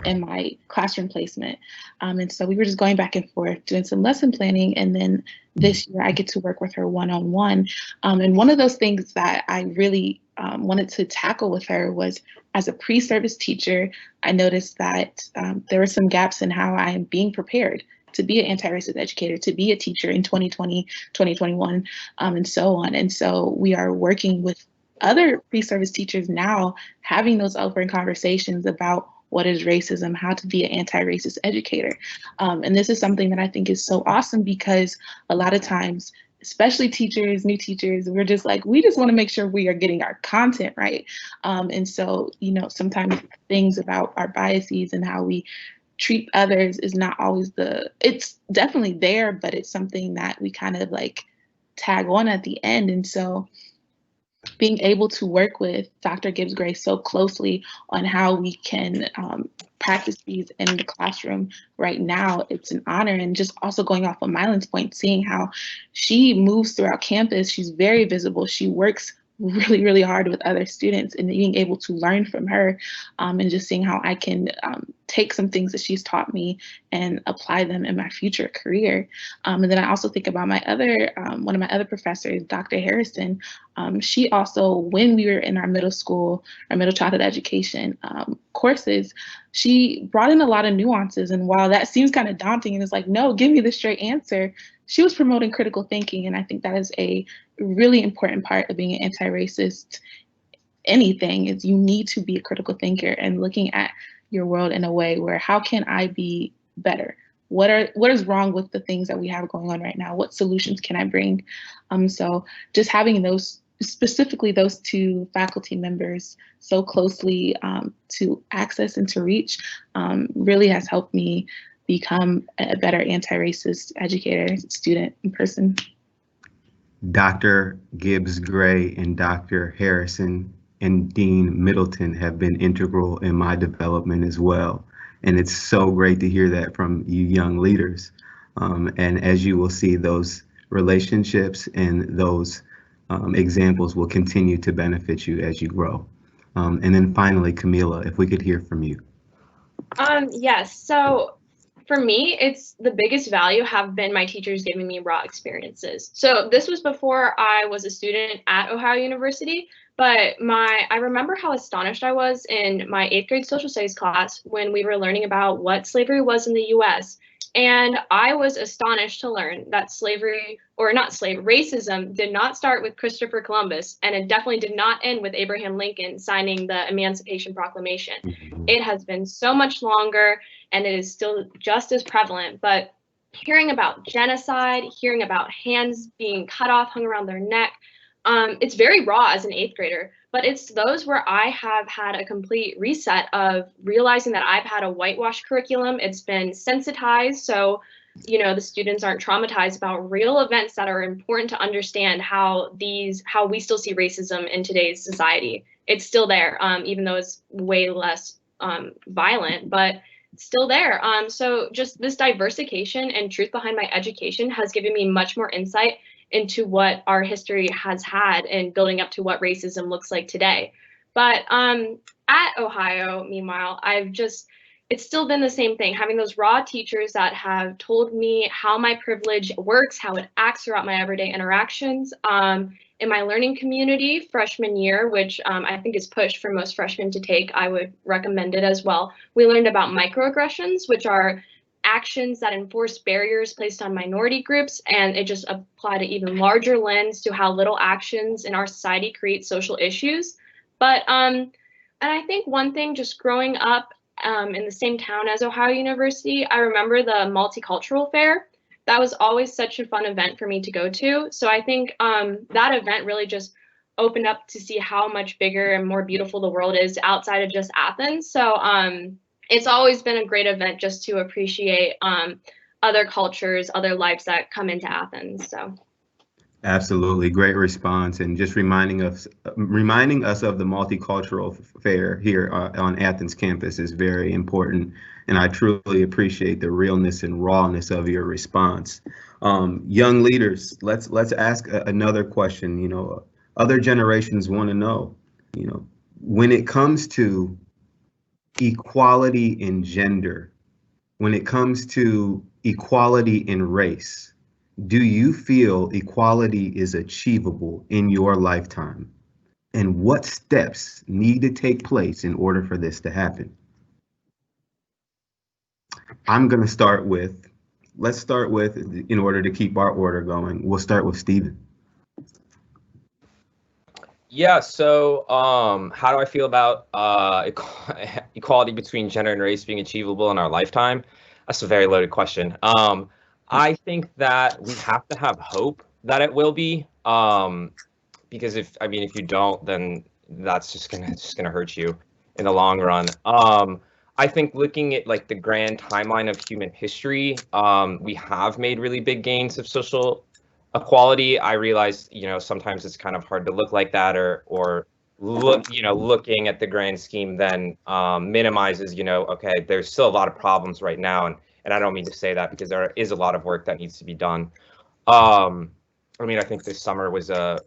in my classroom placement. And so we were just going back and forth doing some lesson planning. And then this year I get to work with her one-on-one. And one of those things that I really wanted to tackle with her was, as a pre-service teacher, I noticed that there were some gaps in how I am being prepared to be an anti-racist educator, to be a teacher in 2020, 2021, and so on. And so we are working with other pre-service teachers now, having those open conversations about what is racism, how to be an anti-racist educator. And this is something that I think is so awesome, because a lot of times, especially teachers, new teachers, we're just like, we just want to make sure we are getting our content right. And so, you know, sometimes things about our biases and how we treat others is not always it's definitely there, but it's something that we kind of like tag on at the end. And so being able to work with Dr. Gibbs-Gray so closely on how we can practice these in the classroom right now, it's an honor. And just also going off of Mylan's point, seeing how she moves throughout campus, she's very visible. She works really, really hard with other students, and being able to learn from her, and just seeing how I can take some things that she's taught me and apply them in my future career. And then I also think about my other, one of my other professors, Dr. Harrison. She also, when we were in our middle school, our middle childhood education courses, she brought in a lot of nuances. And while that seems kind of daunting and it's like, no, give me the straight answer, she was promoting critical thinking. And I think that is a really important part of being an anti-racist anything, is you need to be a critical thinker and looking at your world in a way where, how can I be better? What is wrong with the things that we have going on right now? What solutions can I bring? So just having those, specifically those two faculty members so closely to access and to reach, really has helped me become a better anti-racist educator, student, and person. Dr. Gibbs-Gray and Dr. Harrison and Dean Middleton have been integral in my development as well. And it's so great to hear that from you young leaders. And as you will see, those relationships and those examples will continue to benefit you as you grow. And then finally, Camilla, if we could hear from you. Yes, so for me, it's the biggest value have been my teachers giving me raw experiences. So this was before I was a student at Ohio University, but I remember how astonished I was in my 8th grade social studies class when we were learning about what slavery was in the US. And I was astonished to learn that racism did not start with Christopher Columbus, and it definitely did not end with Abraham Lincoln signing the Emancipation Proclamation. It has been so much longer, and it is still just as prevalent. But hearing about genocide, hearing about hands being cut off, hung around their neck, it's very raw as an 8th grader. But it's those where I have had a complete reset of realizing that I've had a whitewash curriculum. It's been sensitized, so the students aren't traumatized about real events that are important to understand how we still see racism in today's society. It's still there, even though it's way less violent, but it's still there. So just this diversification and truth behind my education has given me much more insight into what our history has had and building up to what racism looks like today. But at Ohio, meanwhile, it's still been the same thing, having those raw teachers that have told me how my privilege works, how it acts throughout my everyday interactions. In my learning community freshman year, which I think is pushed for most freshmen to take, I would recommend it as well. We learned about microaggressions, which are actions that enforce barriers placed on minority groups, and it just applied an even larger lens to how little actions in our society create social issues. But and I think one thing, just growing up in the same town as Ohio University, I remember the multicultural fair. That was always such a fun event for me to go to. So I think that event really just opened up to see how much bigger and more beautiful the world is outside of just Athens. So it's always been a great event just to appreciate other cultures, other lives that come into Athens. So. Absolutely, great response, and just reminding us of the multicultural fair here on Athens campus is very important, and I truly appreciate the realness and rawness of your response. Young leaders, let's ask another question. Other generations want to know, when it comes to equality in gender, when it comes to equality in race, do you feel equality is achievable in your lifetime? And what steps need to take place in order for this to happen? Let's start with, in order to keep our order going, we'll start with Stephen. Yeah, so how do I feel about equality between gender and race being achievable in our lifetime? That's a very loaded question. I think that we have to have hope that it will be, because if you don't, then that's just gonna hurt you in the long run. I think looking at like the grand timeline of human history, we have made really big gains of social equality, I realize, sometimes it's kind of hard to look like that, or look, looking at the grand scheme then minimizes, okay, there's still a lot of problems right now, and I don't mean to say that, because there is a lot of work that needs to be done. I think this summer was a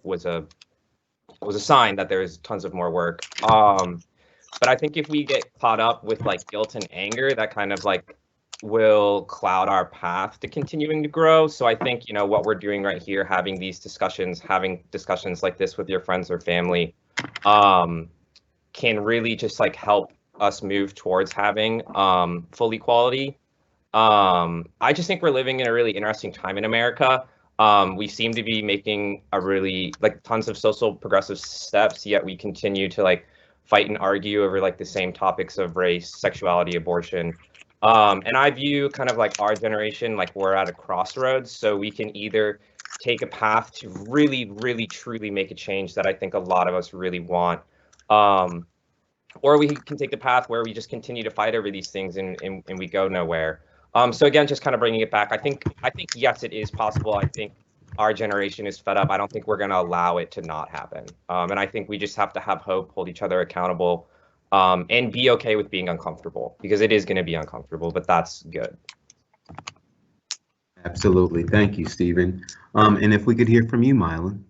sign that there is tons of more work. But I think if we get caught up with like guilt and anger, that kind of like will cloud our path to continuing to grow. So I think, what we're doing right here, having discussions like this with your friends or family, can really just like help us move towards having full equality. I just think we're living in a really interesting time in America. We seem to be making a really tons of social progressive steps, yet we continue to like fight and argue over like the same topics of race, sexuality, abortion. And I view kind of like our generation, like we're at a crossroads, so we can either take a path to really, really, truly make a change that I think a lot of us really want, or we can take the path where we just continue to fight over these things and we go nowhere. So again, just kind of bringing it back, I think yes, it is possible. I think our generation is fed up. I don't think we're going to allow it to not happen. And I think we just have to have hope, hold each other accountable, and be okay with being uncomfortable, because it is going to be uncomfortable, but that's good. Absolutely. Thank you, Stephen. And if we could hear from you, Mylan.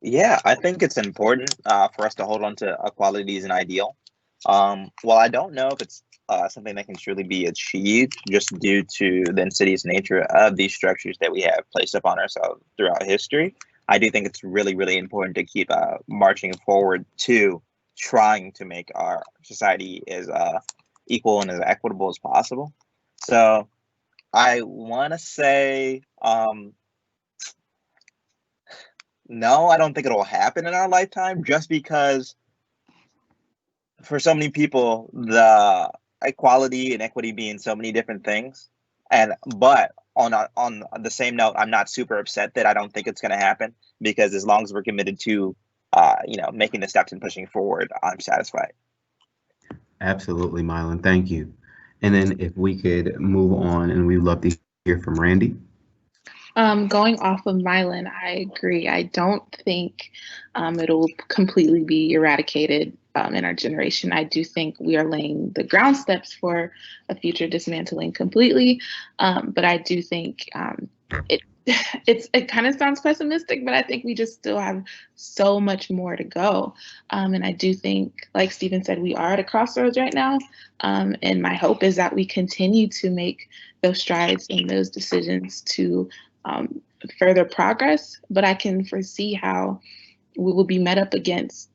Yeah, I think it's important for us to hold on to equality as an ideal. While I don't know if it's something that can truly be achieved just due to the insidious nature of these structures that we have placed upon ourselves throughout history, I do think it's really, really important to keep marching forward to trying to make our society as equal and as equitable as possible. So I want to say, no, I don't think it'll happen in our lifetime, just because for so many people, the equality and equity being so many different things. But on the same note, I'm not super upset that I don't think it's going to happen, because as long as we're committed to making the steps and pushing forward, I'm satisfied. Absolutely, Mylan. Thank you. And then if we could move on, and we'd love to hear from Randy. Going off of Mylan, I agree. I don't think it'll completely be eradicated in our generation. I do think we are laying the ground steps for a future dismantling completely. But I do think it kind of sounds pessimistic, but I think we just still have so much more to go. And I do think, like Stephen said, we are at a crossroads right now. And my hope is that we continue to make those strides and those decisions to further progress. But I can foresee how we will be met up against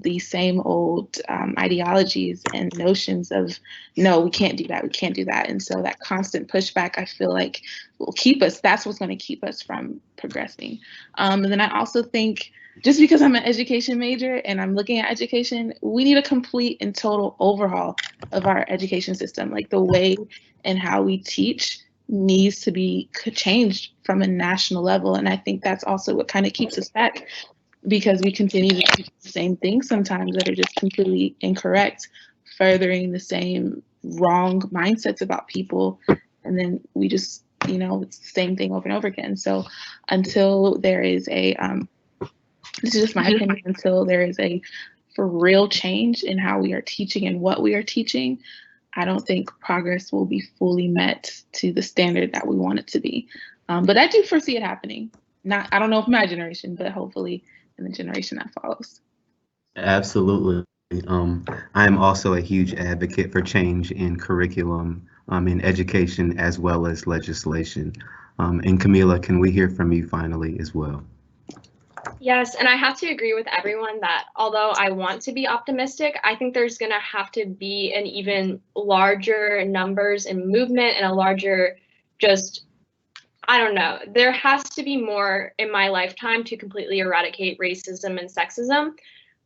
these same old ideologies and notions of, no, we can't do that, we can't do that. And so that constant pushback, I feel like, will keep us, that's what's going to keep us from progressing. And then I also think, just because I'm an education major and I'm looking at education, we need a complete and total overhaul of our education system. Like, the way and how we teach needs to be changed from a national level. And I think that's also what kind of keeps us back, because we continue to do the same things sometimes that are just completely incorrect, furthering the same wrong mindsets about people. And then we just, it's the same thing over and over again. So until there is a, this is just my opinion, until there is a for real change in how we are teaching and what we are teaching, I don't think progress will be fully met to the standard that we want it to be. But I do foresee it happening. I don't know if my generation, but hopefully in the generation that follows. Absolutely. I am also a huge advocate for change in curriculum, in education, as well as legislation. And Camilla, can we hear from you finally as well? Yes, and I have to agree with everyone that although I want to be optimistic, I think there's going to have to be an even larger numbers and movement, and a larger there has to be more in my lifetime to completely eradicate racism and sexism.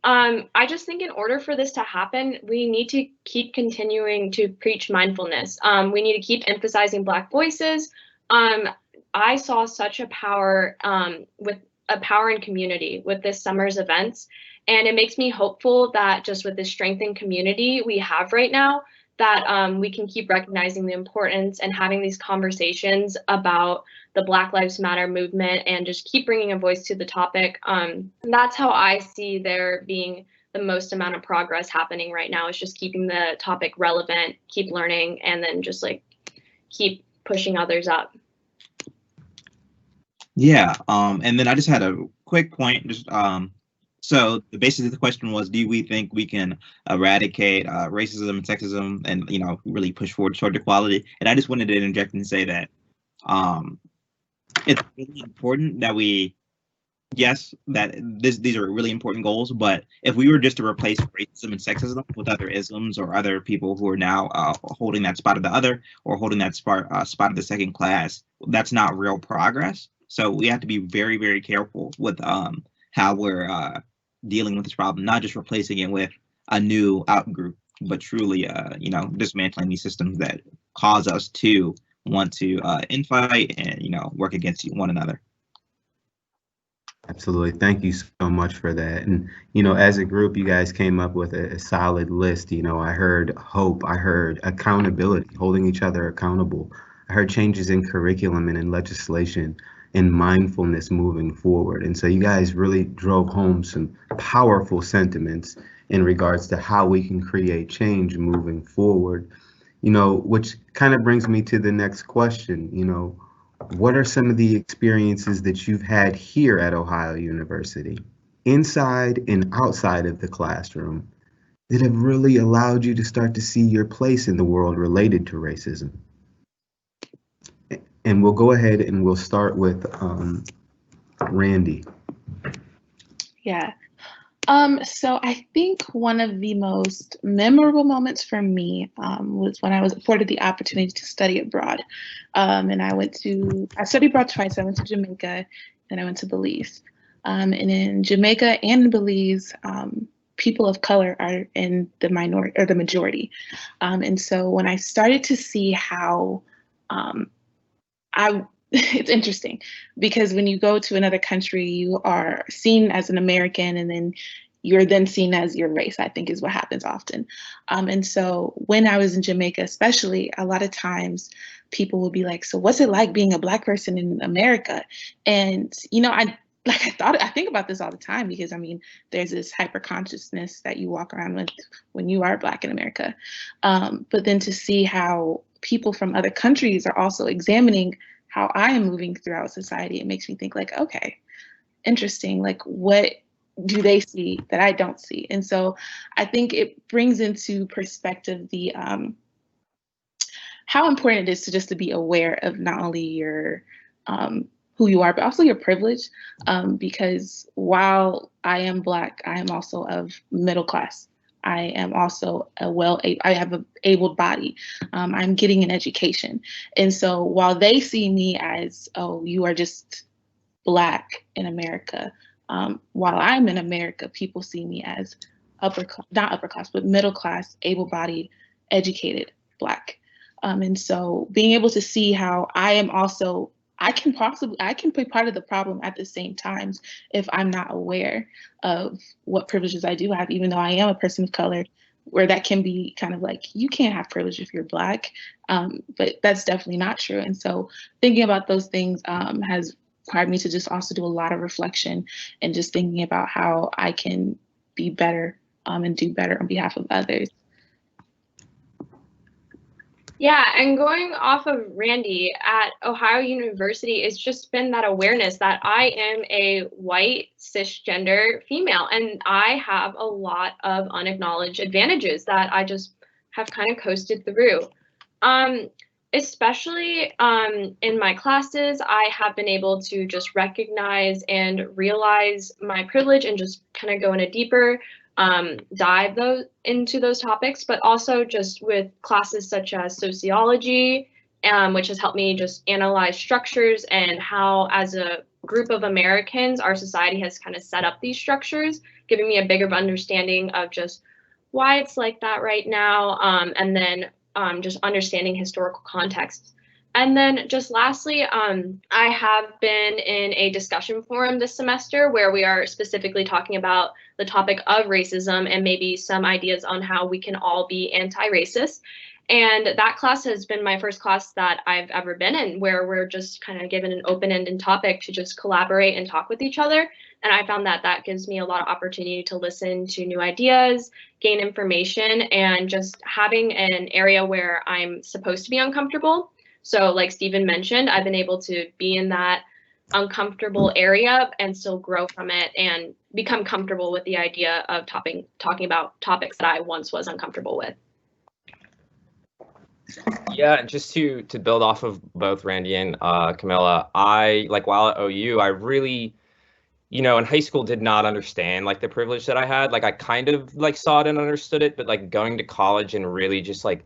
I just think in order for this to happen, we need to keep continuing to preach mindfulness. We need to keep emphasizing Black voices. I saw such a power in community with this summer's events. And it makes me hopeful that just with the strengthened community we have right now, that we can keep recognizing the importance and having these conversations about the Black Lives Matter movement and just keep bringing a voice to the topic. And that's how I see there being the most amount of progress happening right now, is just keeping the topic relevant, keep learning, and then just like keep pushing others up. Yeah, and then I just had a quick point. Just so basically the question was, do we think we can eradicate racism and sexism, and really push forward toward equality? And I just wanted to interject and say that it's really important that we, yes, that these are really important goals, but if we were just to replace racism and sexism with other isms or other people who are now holding that spot of the other or holding that spot of the second class, that's not real progress. So we have to be very, very careful with how we're dealing with this problem, not just replacing it with a new out group, but truly, dismantling these systems that cause us to want to infight and, work against one another. Absolutely. Thank you so much for that. And, as a group, you guys came up with a solid list. I heard hope. I heard accountability, holding each other accountable. I heard changes in curriculum and in legislation and mindfulness moving forward. And so you guys really drove home some powerful sentiments in regards to how we can create change moving forward, which kind of brings me to the next question. What are some of the experiences that you've had here at Ohio University, inside and outside of the classroom, that have really allowed you to start to see your place in the world related to racism? And we'll go ahead and we'll start with Randy. Yeah. So I think one of the most memorable moments for me was when I was afforded the opportunity to study abroad. And I studied abroad twice. I went to Jamaica and I went to Belize. And in Jamaica and Belize, people of color are in the minority or the majority. And so when I started to see how it's interesting, because when you go to another country, you are seen as an American, and then you're then seen as your race, I think is what happens often. And so when I was in Jamaica, especially, a lot of times people will be like, so what's it like being a Black person in America? And, I think about this all the time, because there's this hyper consciousness that you walk around with when you are Black in America. But then to see how people from other countries are also examining how I am moving throughout society, it makes me think like, okay, interesting. Like, what do they see that I don't see? And so I think it brings into perspective the how important it is to be aware of not only your who you are, but also your privilege. Because while I am Black, I am also of middle class. I am also I have an able body. I'm getting an education. And so while they see me as, oh, you are just Black in America, while I'm in America, people see me as not upper class, but middle class, able-bodied, educated Black. And so being able to see how I am also, I can be part of the problem at the same time if I'm not aware of what privileges I do have, even though I am a person of color, where that can be kind of like, you can't have privilege if you're Black, but that's definitely not true. And so thinking about those things has required me to just also do a lot of reflection and just thinking about how I can be better and do better on behalf of others. Yeah, and going off of Randy, at Ohio University, it's just been that awareness that I am a white cisgender female, and I have a lot of unacknowledged advantages that I just have kind of coasted through. Especially in my classes, I have been able to just recognize and realize my privilege and just kind of go in a deeper dive into those topics, but also just with classes such as sociology, which has helped me just analyze structures and how, as a group of Americans, our society has kind of set up these structures, giving me a bigger understanding of just why it's like that right now, and then just understanding historical context. And then just lastly, I have been in a discussion forum this semester where we are specifically talking about the topic of racism and maybe some ideas on how we can all be anti-racist. And that class has been my first class that I've ever been in, where we're just kind of given an open-ended topic to just collaborate and talk with each other. And I found that that gives me a lot of opportunity to listen to new ideas, gain information, and just having an area where I'm supposed to be uncomfortable. So like Stephen mentioned, I've been able to be in that uncomfortable area and still grow from it and become comfortable with the idea of talking about topics that I once was uncomfortable with. Yeah, and just to build off of both Randy and Camilla, I like while at OU, I really, in high school did not understand like the privilege that I had. Like I kind of like saw it and understood it, but like going to college and really just like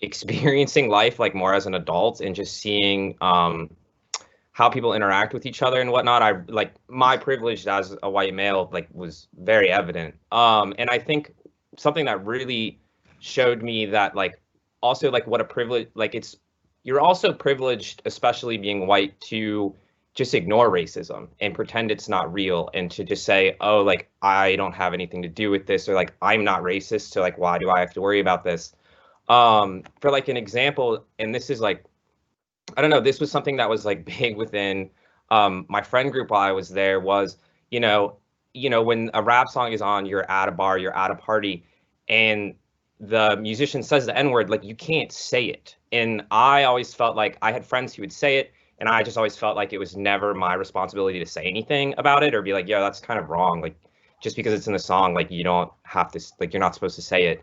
experiencing life like more as an adult and just seeing how people interact with each other and whatnot, I like my privilege as a white male like was very evident. And I think something that really showed me that like also like what a privilege, like you're also privileged, especially being white, to just ignore racism and pretend it's not real and to just say, oh, like I don't have anything to do with this, or like I'm not racist, so like why do I have to worry about this? For like an example, and this is like, I don't know, this was something that was like big within my friend group while I was there was, when a rap song is on, you're at a bar, you're at a party, and the musician says the N-word, like you can't say it. And I always felt like I had friends who would say it, and I just always felt like it was never my responsibility to say anything about it or be like, yo, that's kind of wrong. Like just because it's in the song, like you don't have to, like you're not supposed to say it.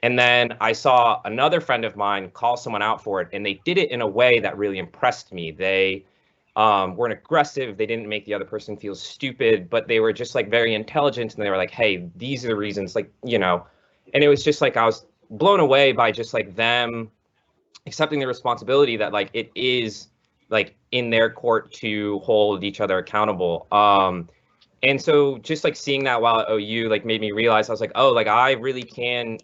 And then I saw another friend of mine call someone out for it, and they did it in a way that really impressed me. They weren't aggressive. They didn't make the other person feel stupid, but they were just like very intelligent. And they were like, hey, these are the reasons, like, and it was just like I was blown away by just like them accepting the responsibility that like it is like in their court to hold each other accountable. And so just like seeing that while at OU like made me realize I was like, oh, like I really can,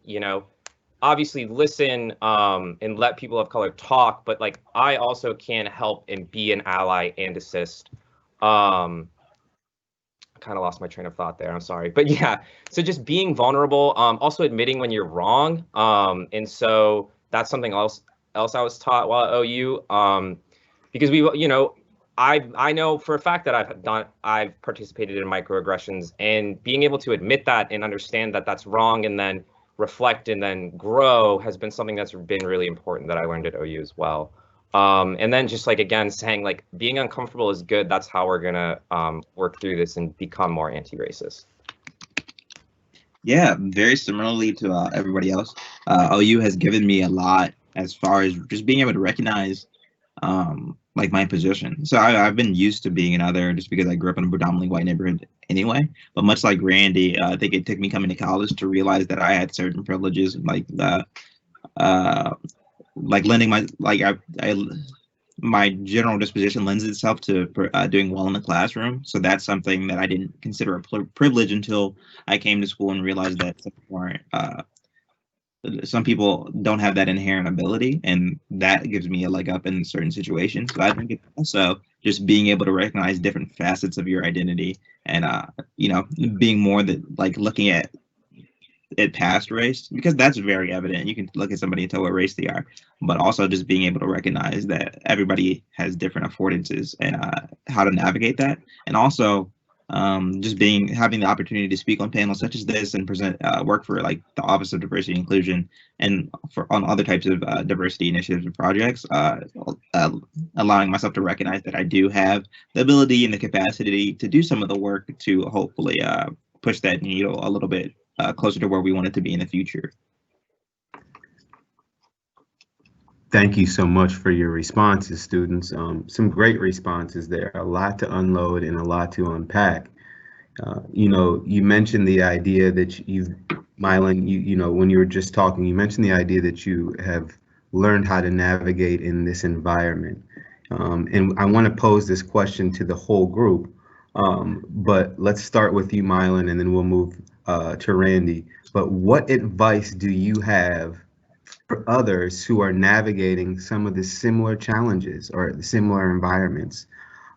obviously listen and let people of color talk, but like I also can help and be an ally and assist. Kind of lost my train of thought there. I'm sorry. But yeah, so just being vulnerable, also admitting when you're wrong. And so that's something else I was taught while at OU. Because I know for a fact that I've participated in microaggressions, and being able to admit that and understand that that's wrong and then reflect and then grow has been something that's been really important that I learned at OU as well. And then just like, again, saying like being uncomfortable is good. That's how we're going to work through this and become more anti-racist. Yeah, very similarly to everybody else. OU has given me a lot as far as just being able to recognize like my position. So I've been used to being another just because I grew up in a predominantly white neighborhood anyway. But much like Randy, I think it took me coming to college to realize that I had certain privileges, like lending my general disposition lends itself to doing well in the classroom. So that's something that I didn't consider a privilege until I came to school and realized that some people don't have that inherent ability, and that gives me a leg up in certain situations. But I think it's also just being able to recognize different facets of your identity and, being more that like looking at it past race, because that's very evident. You can look at somebody and tell what race they are, but also just being able to recognize that everybody has different affordances and how to navigate that. And also just having the opportunity to speak on panels such as this and present work for like the Office of Diversity and Inclusion and on other types of diversity initiatives and projects, allowing myself to recognize that I do have the ability and the capacity to do some of the work to hopefully push that needle a little bit closer to where we want it to be in the future. Thank you so much for your responses, students. Some great responses there, a lot to unload and a lot to unpack. You mentioned the idea that Mylan, when you were just talking, you mentioned the idea that you have learned how to navigate in this environment. And I want to pose this question to the whole group, but let's start with you, Mylan, and then we'll move to Randy. But what advice do you have for others who are navigating some of the similar challenges or similar environments?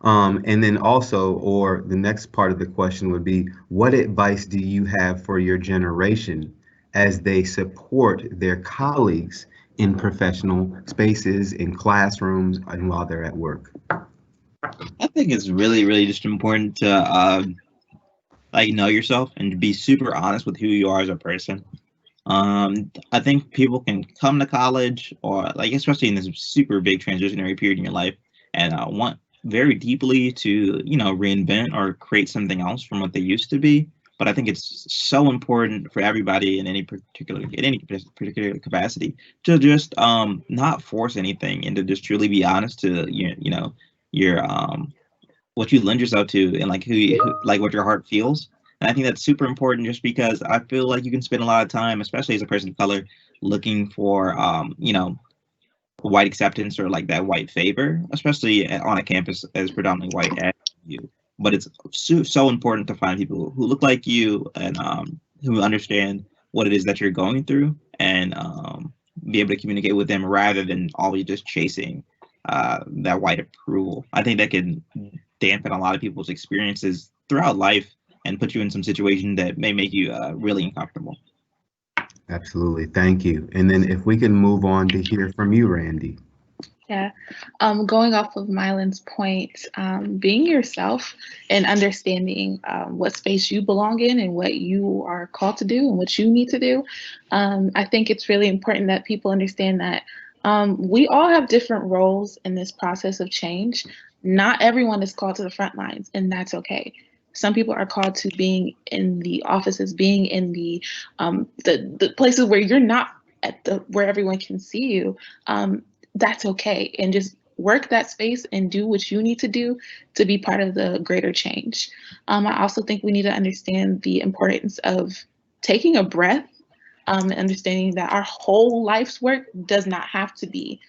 And then also, or the next part of the question would be, what advice do you have for your generation as they support their colleagues in professional spaces, in classrooms, and while they're at work? I think it's really, really just important to like know yourself and to be super honest with who you are as a person. I think people can come to college, or like especially in this super big transitionary period in your life, and want very deeply to reinvent or create something else from what they used to be. But I think it's so important for everybody in any particular capacity to just not force anything and to just truly be honest to your what you lend yourself to and like like what your heart feels. And I think that's super important just because I feel like you can spend a lot of time, especially as a person of color, looking for white acceptance or like that white favor, especially on a campus as predominantly white as you. But it's so important to find people who look like you and who understand what it is that you're going through, and be able to communicate with them rather than always just chasing that white approval. I think that can dampen a lot of people's experiences throughout life and put you in some situation that may make you really uncomfortable. Absolutely, thank you. And then if we can move on to hear from you, Randy. Yeah, going off of Mylan's point, being yourself and understanding what space you belong in and what you are called to do and what you need to do. I think it's really important that people understand that we all have different roles in this process of change. Not everyone is called to the front lines, and that's okay. Some people are called to being in the offices, being in the places where you're not where everyone can see you. That's okay, and just work that space and do what you need to do to be part of the greater change. I also think we need to understand the importance of taking a breath, and understanding that our whole life's work does not have to be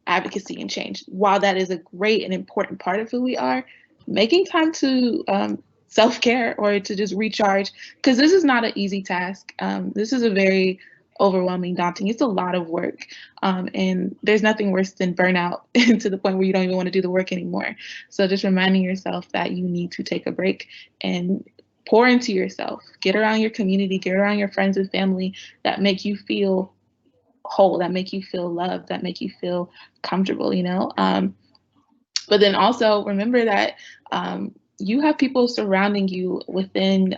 advocacy and change. While that is a great and important part of who we are, making time to self-care or to just recharge, because this is not an easy task. This is a very overwhelming, daunting. It's a lot of work. And there's nothing worse than burnout to the point where you don't even want to do the work anymore. So just reminding yourself that you need to take a break and pour into yourself. Get around your community, get around your friends and family that make you feel whole, that make you feel loved, that make you feel comfortable, But then also remember that you have people surrounding you within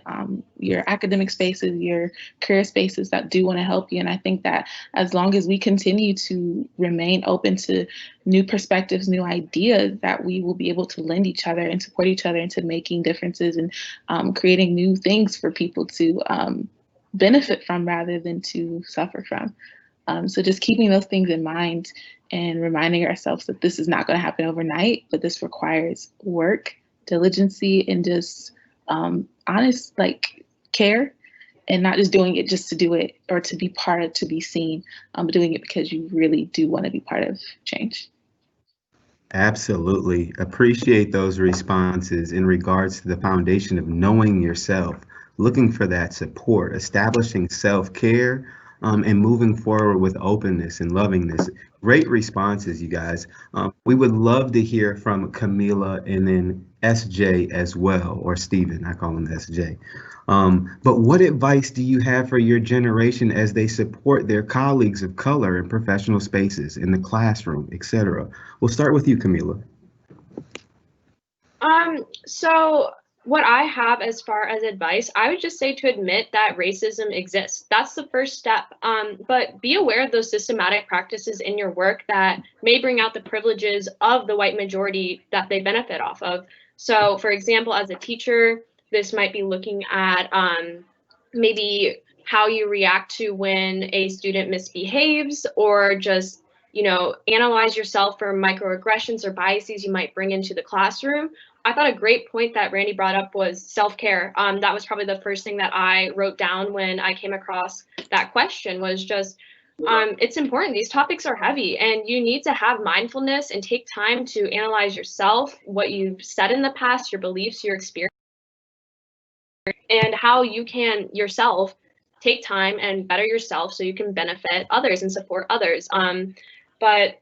your academic spaces, your career spaces that do want to help you. And I think that as long as we continue to remain open to new perspectives, new ideas, that we will be able to lend each other and support each other into making differences and creating new things for people to benefit from rather than to suffer from. So just keeping those things in mind and reminding ourselves that this is not going to happen overnight, but this requires work, diligency, and just honest care, and not just doing it just to do it or to be part of, to be seen, but doing it because you really do want to be part of change. Absolutely. Appreciate those responses in regards to the foundation of knowing yourself, looking for that support, establishing self-care, and moving forward with openness and lovingness. Great responses, you guys. We would love to hear from Camilla and then SJ as well, or Stephen, I call him SJ. But what advice do you have for your generation as they support their colleagues of color in professional spaces, in the classroom, etc.? We'll start with you, Camilla. So what I have as far as advice, I would just say to admit that racism exists. That's the first step. But be aware of those systematic practices in your work that may bring out the privileges of the white majority that they benefit off of. So for example, as a teacher, this might be looking at maybe how you react to when a student misbehaves, or just analyze yourself for microaggressions or biases you might bring into the classroom. I thought a great point that Randy brought up was self-care. That was probably the first thing that I wrote down when I came across that question, was just, it's important. These topics are heavy, and you need to have mindfulness and take time to analyze yourself, what you've said in the past, your beliefs, your experience, and how you can yourself take time and better yourself so you can benefit others and support others. But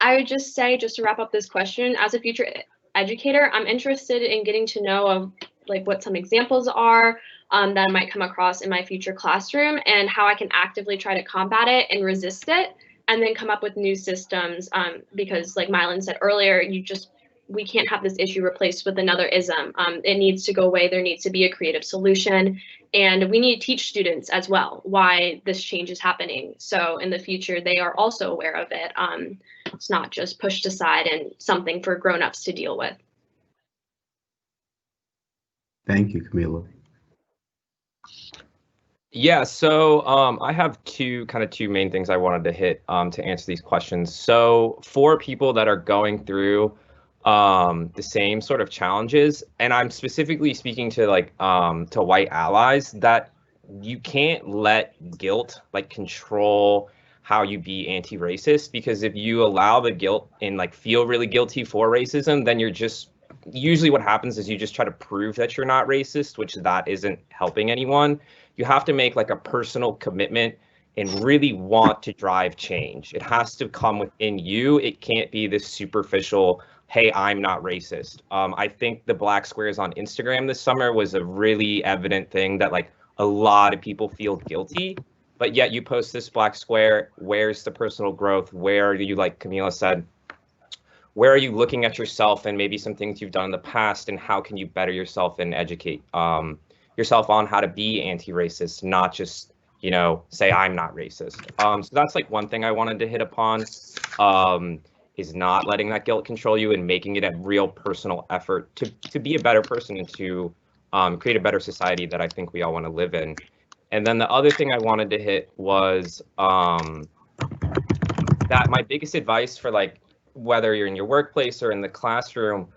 I would just say, just to wrap up this question, as a future educator, I'm interested in getting to know of like what some examples are that I might come across in my future classroom, and how I can actively try to combat it and resist it, and then come up with new systems. Because like Mylan said earlier, we can't have this issue replaced with another ism. It needs to go away. There needs to be a creative solution. And we need to teach students as well why this change is happening. So in the future, they are also aware of it. It's not just pushed aside and something for grown-ups to deal with. Thank you, Camilla. Yeah, so I have two main things I wanted to hit to answer these questions. So for people that are going through the same sort of challenges, and I'm specifically speaking to like to white allies, that you can't let guilt like control how you be anti-racist, because if you allow the guilt and like feel really guilty for racism, then you're just usually what happens is you just try to prove that you're not racist, which that isn't helping anyone. You have to make like a personal commitment and really want to drive change. It has to come within you. It can't be this superficial, hey, I'm not racist. I think the black squares on Instagram this summer was a really evident thing that like a lot of people feel guilty, but yet you post this black square. Where's the personal growth? Where are you, like Camilla said, where are you looking at yourself and maybe some things you've done in the past, and how can you better yourself and educate yourself on how to be anti-racist, not just, you know, say I'm not racist. So that's like one thing I wanted to hit upon, is not letting that guilt control you and making it a real personal effort to be a better person and to create a better society that I think we all want to live in. And then the other thing I wanted to hit was that my biggest advice for like, whether you're in your workplace or in the classroom,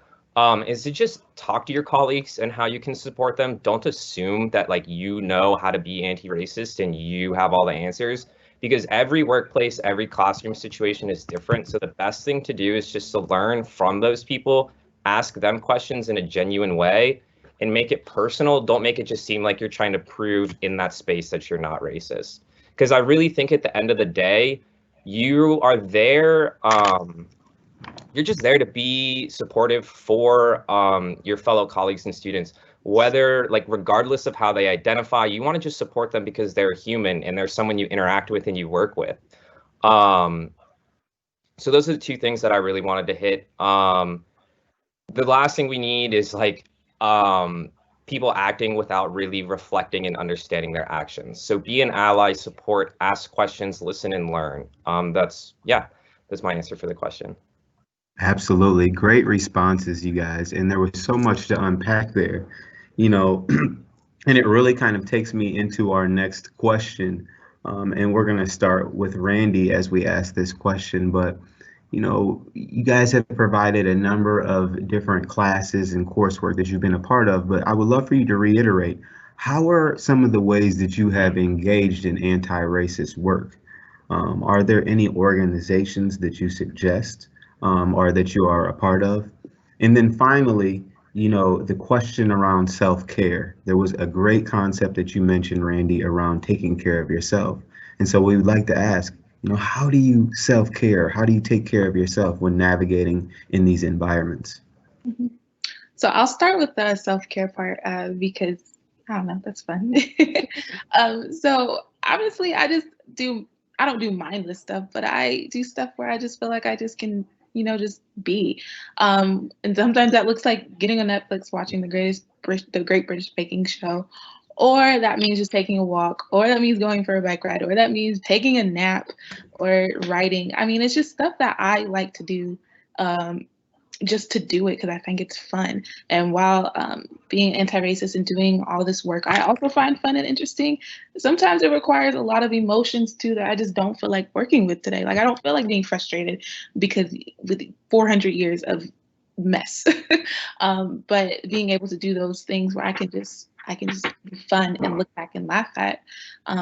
is to just talk to your colleagues and how you can support them. Don't assume that like you know how to be anti-racist and you have all the answers, because every workplace, every classroom situation is different. So the best thing to do is just to learn from those people, ask them questions in a genuine way, and make it personal. Don't make it just seem like you're trying to prove in that space that you're not racist. Because I really think at the end of the day, you are there, you're just there to be supportive for your fellow colleagues and students, whether like regardless of how they identify. You want to just support them because they're human and they're someone you interact with and you work with. So those are the two things that I really wanted to hit. The last thing we need is like people acting without really reflecting and understanding their actions. So be an ally, support, ask questions, listen, and learn. That's my answer for the question. Absolutely. Great responses, you guys. And there was so much to unpack there, you know, and it really kind of takes me into our next question. And we're going to start with Randy as we ask this question. But, you know, you guys have provided a number of different classes and coursework that you've been a part of, but I would love for you to reiterate, how are some of the ways that you have engaged in anti-racist work? Are there any organizations that you suggest or that you are a part of? And then finally, you know, the question around self-care. There was a great concept that you mentioned, Randy, around taking care of yourself. And so we would like to ask, you know, how do you self-care? How do you take care of yourself when navigating in these environments? Mm-hmm. So I'll start with the self-care part because, I don't know, that's fun. So obviously I don't do mindless stuff, but I do stuff where I just feel like I just can, you know, just be. And sometimes that looks like getting on Netflix, watching the Great British Baking Show, or that means just taking a walk, or that means going for a bike ride, or that means taking a nap or writing. I mean, it's just stuff that I like to do just to do it because I think it's fun. And while being anti-racist and doing all this work, I also find fun and interesting. Sometimes it requires a lot of emotions too that I just don't feel like working with today. Like I don't feel like being frustrated because with 400 years of mess. But being able to do those things where I can just be fun and look back and laugh at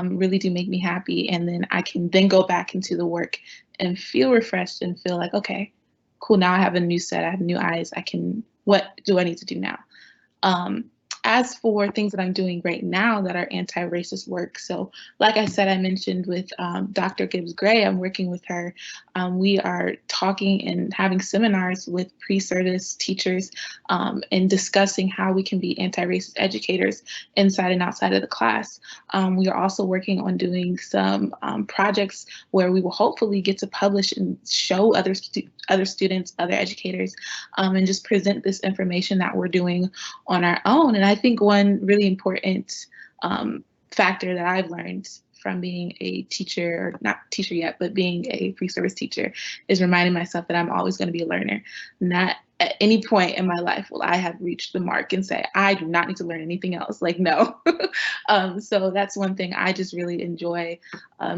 really do make me happy. And then I can then go back into the work and feel refreshed and feel like, okay, cool, now I have a new set, I have new eyes, what do I need to do now? as for things that I'm doing right now that are anti-racist work, so like I said, I mentioned with Dr. Gibbs Gray, I'm working with her. We are talking and having seminars with pre-service teachers and discussing how we can be anti-racist educators inside and outside of the class. We are also working on doing some projects where we will hopefully get to publish and show other students, other educators, and just present this information that we're doing on our own. And I think one really important factor that I've learned from being a teacher, or not teacher yet, but being a pre-service teacher, is reminding myself that I'm always going to be a learner. Not at any point in my life will I have reached the mark and say, I do not need to learn anything else. Like, no. So that's one thing I just really enjoy,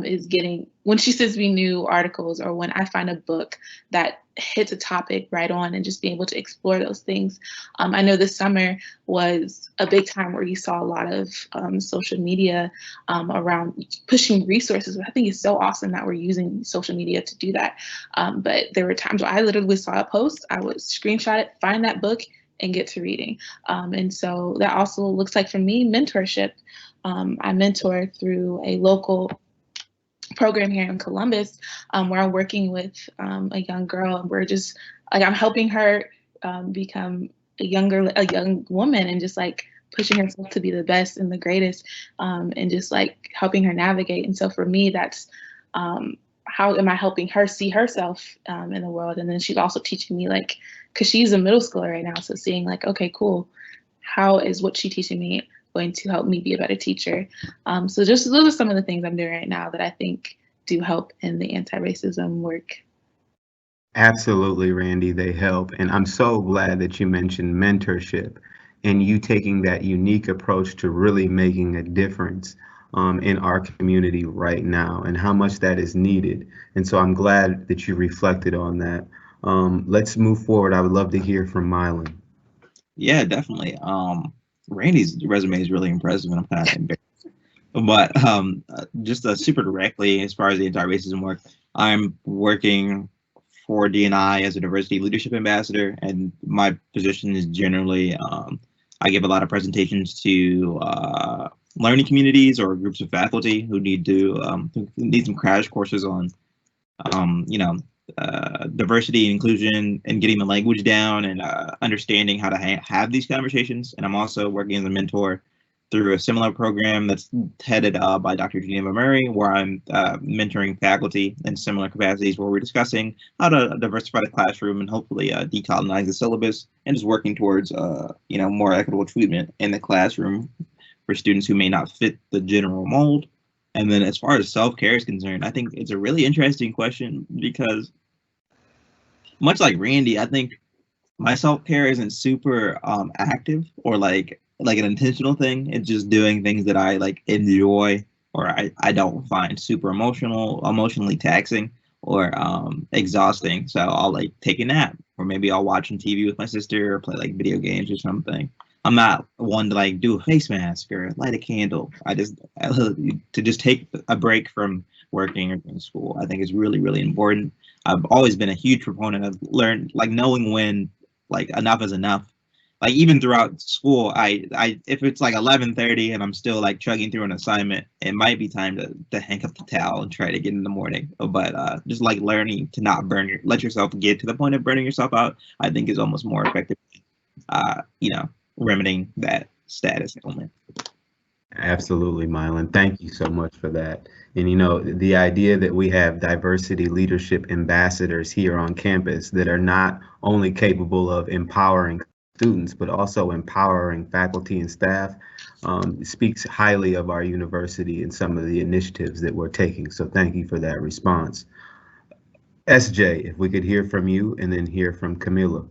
is getting, when she sends me new articles or when I find a book that hits a topic right on, and just being able to explore those things. I know this summer was a big time where you saw a lot of social media around pushing resources. I think it's so awesome that we're using social media to do that. But there were times where I literally saw a post, I would screenshot it, find that book, and get to reading. And so that also looks like, for me, mentorship. I mentor through a local program here in Columbus, where I'm working with a young girl, and we're just like, I'm helping her become a young woman, and just like pushing herself to be the best and the greatest, and just like helping her navigate. And so for me, that's how am I helping her see herself in the world? And then she's also teaching me, like, because she's a middle schooler right now, so seeing like, okay, cool, how is what she's teaching me going to help me be a better teacher? So just those are some of the things I'm doing right now that I think do help in the anti-racism work. Absolutely, Randy, they help. And I'm so glad that you mentioned mentorship and you taking that unique approach to really making a difference in our community right now, and how much that is needed. And so I'm glad that you reflected on that. Let's move forward. I would love to hear from Mylan. Yeah, definitely. Randy's resume is really impressive, and I'm kind of embarrassed. But just super directly, as far as the anti-racism work, I'm working for D&I as a diversity leadership ambassador, and my position is generally I give a lot of presentations to learning communities or groups of faculty who need some crash courses on diversity and inclusion, and getting the language down, and understanding how to have these conversations. And I'm also working as a mentor through a similar program that's headed by Dr. Geneva Murray, where I'm mentoring faculty in similar capacities, where we're discussing how to diversify the classroom and hopefully decolonize the syllabus, and just working towards more equitable treatment in the classroom for students who may not fit the general mold. And then as far as self-care is concerned, I think it's a really interesting question, because much like Randy, I think my self-care isn't super active or like an intentional thing. It's just doing things that I like enjoy, or I don't find super emotionally taxing or exhausting. So I'll like take a nap, or maybe I'll watch some TV with my sister, or play like video games or something. I'm not one to like do a face mask or light a candle. To just take a break from working or in school, I think is really, really important. I've always been a huge proponent of knowing when like enough is enough. Like even throughout school, I if it's like 11:30 and I'm still like chugging through an assignment, it might be time to hang up the towel and try to get in the morning. But just like learning to not let yourself get to the point of burning yourself out, I think is almost more effective. Remedying that status ailment. Absolutely, Mylan. Thank you so much for that. And the idea that we have diversity leadership ambassadors here on campus that are not only capable of empowering students, but also empowering faculty and staff speaks highly of our university and some of the initiatives that we're taking. So thank you for that response. SJ, if we could hear from you and then hear from Camilla.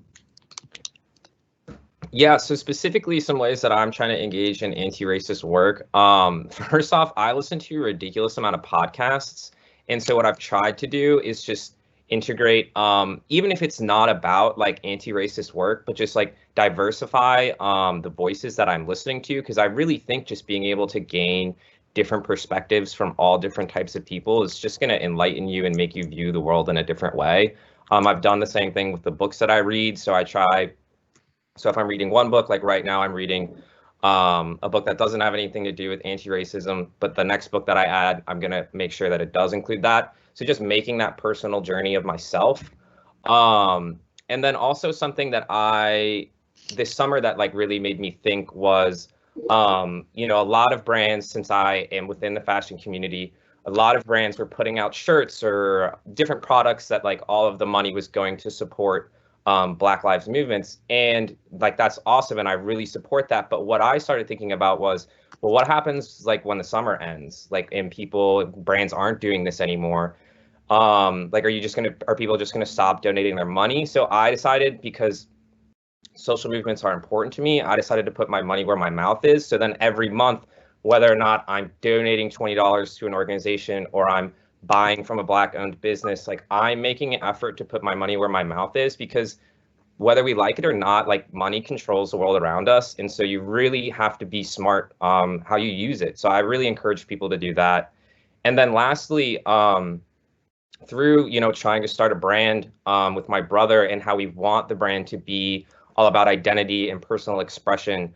Yeah, so specifically some ways that I'm trying to engage in anti-racist work. First off, I listen to a ridiculous amount of podcasts. And so what I've tried to do is just integrate, even if it's not about like anti-racist work, but just like diversify the voices that I'm listening to, because I really think just being able to gain different perspectives from all different types of people is just going to enlighten you and make you view the world in a different way. I've done the same thing with the books that I read. So if I'm reading one book, like right now I'm reading a book that doesn't have anything to do with anti-racism, but the next book that I add, I'm going to make sure that it does include that. So just making that personal journey of myself. And then also something that this summer that like really made me think was, you know, a lot of brands, since I am within the fashion community, a lot of brands were putting out shirts or different products that like all of the money was going to support Black Lives movements. And like, that's awesome. And I really support that. But what I started thinking about was, well, what happens like when the summer ends, like, and brands aren't doing this anymore? Like, are people just gonna stop donating their money? So I decided, because social movements are important to me, I decided to put my money where my mouth is. So then every month, whether or not I'm donating $20 to an organization or I'm buying from a Black-owned business, like, I'm making an effort to put my money where my mouth is, because whether we like it or not, like, money controls the world around us. And so you really have to be smart how you use it. So I really encourage people to do that. And then lastly, through, you know, trying to start a brand with my brother, and how we want the brand to be all about identity and personal expression,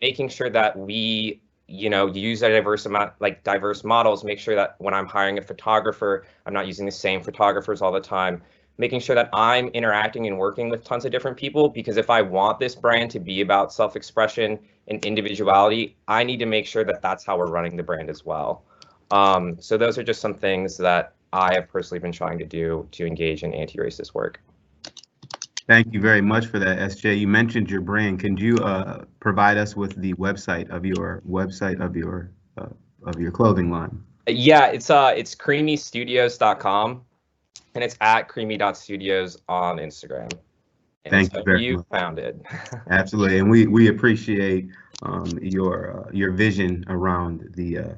making sure that we, you know, use a diverse models, make sure that when I'm hiring a photographer, I'm not using the same photographers all the time, making sure that I'm interacting and working with tons of different people, because if I want this brand to be about self-expression and individuality, I need to make sure that that's how we're running the brand as well. So those are just some things that I have personally been trying to do to engage in anti-racist work. Thank you very much for that, SJ. You mentioned your brand. Can you provide us with the website of your clothing line? Yeah, it's creamystudios.com, and it's at creamy.studios on Instagram. And Thank so you very you much. found it. Absolutely, and we appreciate your vision around the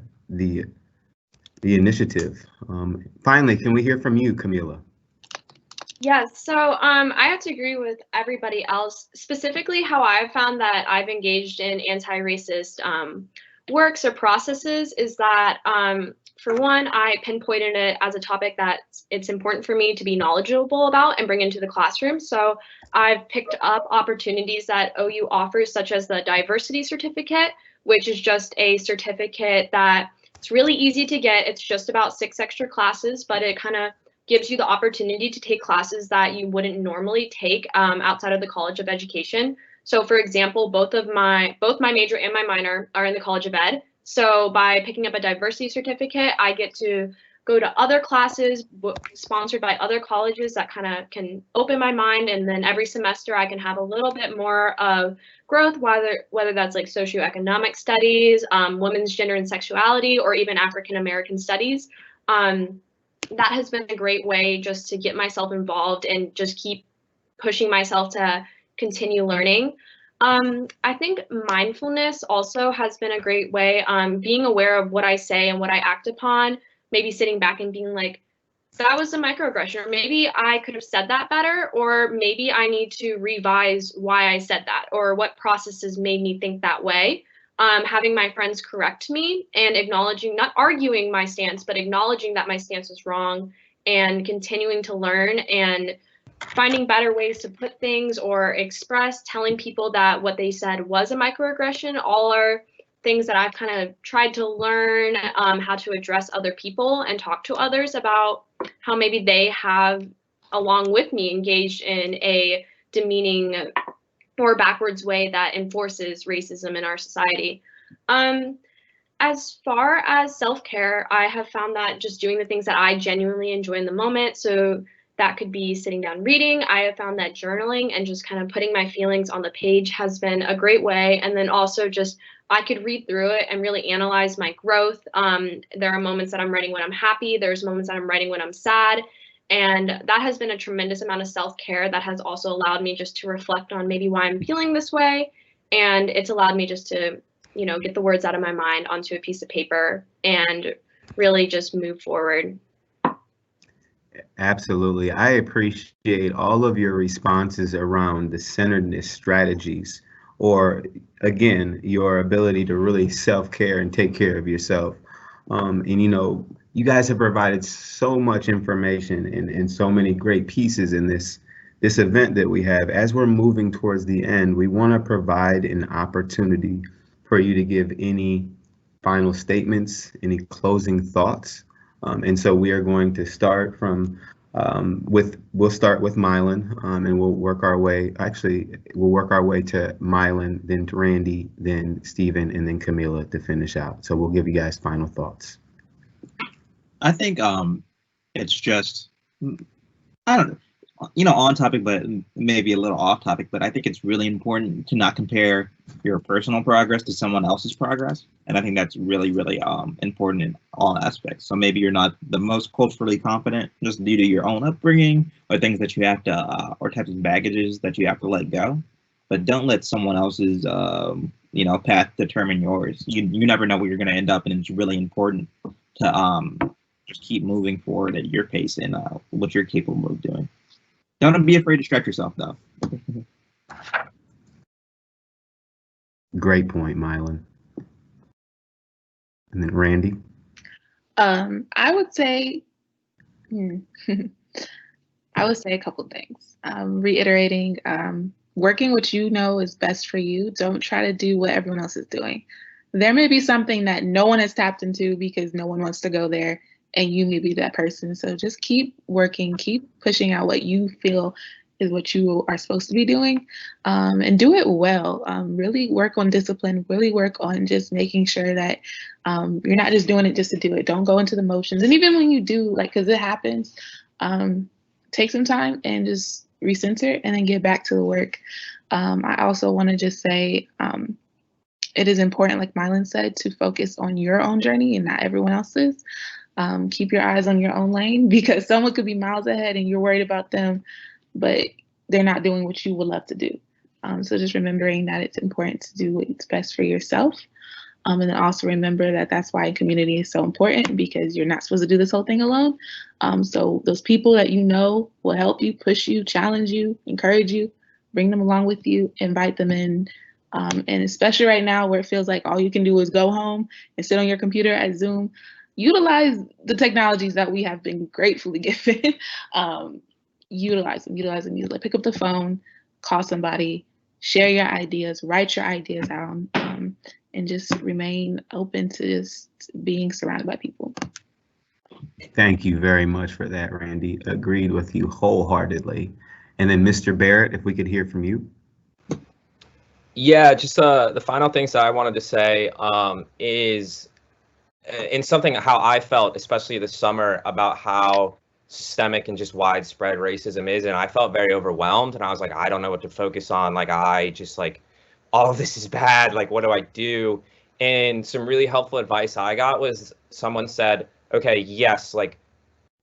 initiative. Finally, can we hear from you, Camilla? Yes, so I have to agree with everybody else, specifically how I've found that I've engaged in anti-racist works or processes is that, for one, I pinpointed it as a topic that it's important for me to be knowledgeable about and bring into the classroom. So I've picked up opportunities that OU offers, such as the Diversity Certificate, which is just a certificate that it's really easy to get. It's just about 6 extra classes, but it kind of gives you the opportunity to take classes that you wouldn't normally take outside of the College of Education. So for example, both my major and my minor are in the College of Ed. So by picking up a diversity certificate, I get to go to other classes sponsored by other colleges that kind of can open my mind. And then every semester I can have a little bit more of growth, whether that's like socioeconomic studies, women's gender and sexuality, or even African American studies. That has been a great way just to get myself involved and just keep pushing myself to continue learning. I think mindfulness also has been a great way, being aware of what I say and what I act upon, maybe sitting back and being like, that was a microaggression, or maybe I could have said that better, or maybe I need to revise why I said that, or what processes made me think that way. Having my friends correct me and acknowledging, not arguing my stance, but acknowledging that my stance was wrong, and continuing to learn and finding better ways to put things or express, telling people that what they said was a microaggression, all are things that I've kind of tried to learn how to address other people and talk to others about how maybe they have, along with me, engaged in a demeaning or backwards way that enforces racism in our society. As far as self-care, I have found that just doing the things that I genuinely enjoy in the moment, so that could be sitting down reading. I have found that journaling and just kind of putting my feelings on the page has been a great way. And then also just, I could read through it and really analyze my growth. There are moments that I'm writing when I'm happy. There's moments that I'm writing when I'm sad. And that has been a tremendous amount of self-care that has also allowed me just to reflect on maybe why I'm feeling this way. And it's allowed me just to, you know, get the words out of my mind onto a piece of paper and really just move forward. Absolutely. I appreciate all of your responses around the centeredness strategies, or again, your ability to really self-care and take care of yourself. And you know, you guys have provided so much information and so many great pieces in this event that we have. As we're moving towards the end, we want to provide an opportunity for you to give any final statements, any closing thoughts. And so we are going to start from we'll start with Mylan, and we'll work our way. Actually, we'll work our way to Mylan, then to Randy, then Stephen, and then Camilla to finish out. So we'll give you guys final thoughts. I think it's just, I don't know, on topic, but maybe a little off topic, but I think it's really important to not compare your personal progress to someone else's progress. And I think that's really, really important in all aspects. So maybe you're not the most culturally competent just due to your own upbringing or things that you have to, or types of baggages that you have to let go. But don't let someone else's, path determine yours. You never know where you're going to end up, and it's really important to just keep moving forward at your pace and what you're capable of doing. Don't be afraid to stretch yourself, though. Great point, Mylan. And then Randy. I would say, I would say a couple things. Reiterating, working what you know is best for you. Don't try to do what everyone else is doing. There may be something that no one has tapped into because no one wants to go there, and you may be that person. So just keep working, keep pushing out what you feel is what you are supposed to be doing, and do it well. Really work on discipline, really work on just making sure that you're not just doing it just to do it. Don't go into the motions. And even when you do, because it happens, take some time and just recenter and then get back to the work. I also want to just say, it is important, like Mylan said, to focus on your own journey and not everyone else's. Keep your eyes on your own lane, because someone could be miles ahead and you're worried about them, but they're not doing what you would love to do. So just remembering that it's important to do what's best for yourself. And then also remember that that's why community is so important, because you're not supposed to do this whole thing alone. So those people that you know will help you, push you, challenge you, encourage you, bring them along with you, invite them in. And especially right now where it feels like all you can do is go home and sit on your computer at Zoom, utilize the technologies that we have been gratefully given. Utilize them. Pick up the phone, call somebody, share your ideas, write your ideas down, and just remain open to just being surrounded by people. Thank you very much for that, Randy. Agreed with you wholeheartedly. And then Mr. Barrett, if we could hear from you. Yeah, just the final things that I wanted to say is in something how I felt, especially this summer, about how systemic and just widespread racism is. And I felt very overwhelmed, and I was like, I don't know what to focus on. Like, I just like, all of this is bad. Like, what do I do? And some really helpful advice I got was someone said, okay, yes, like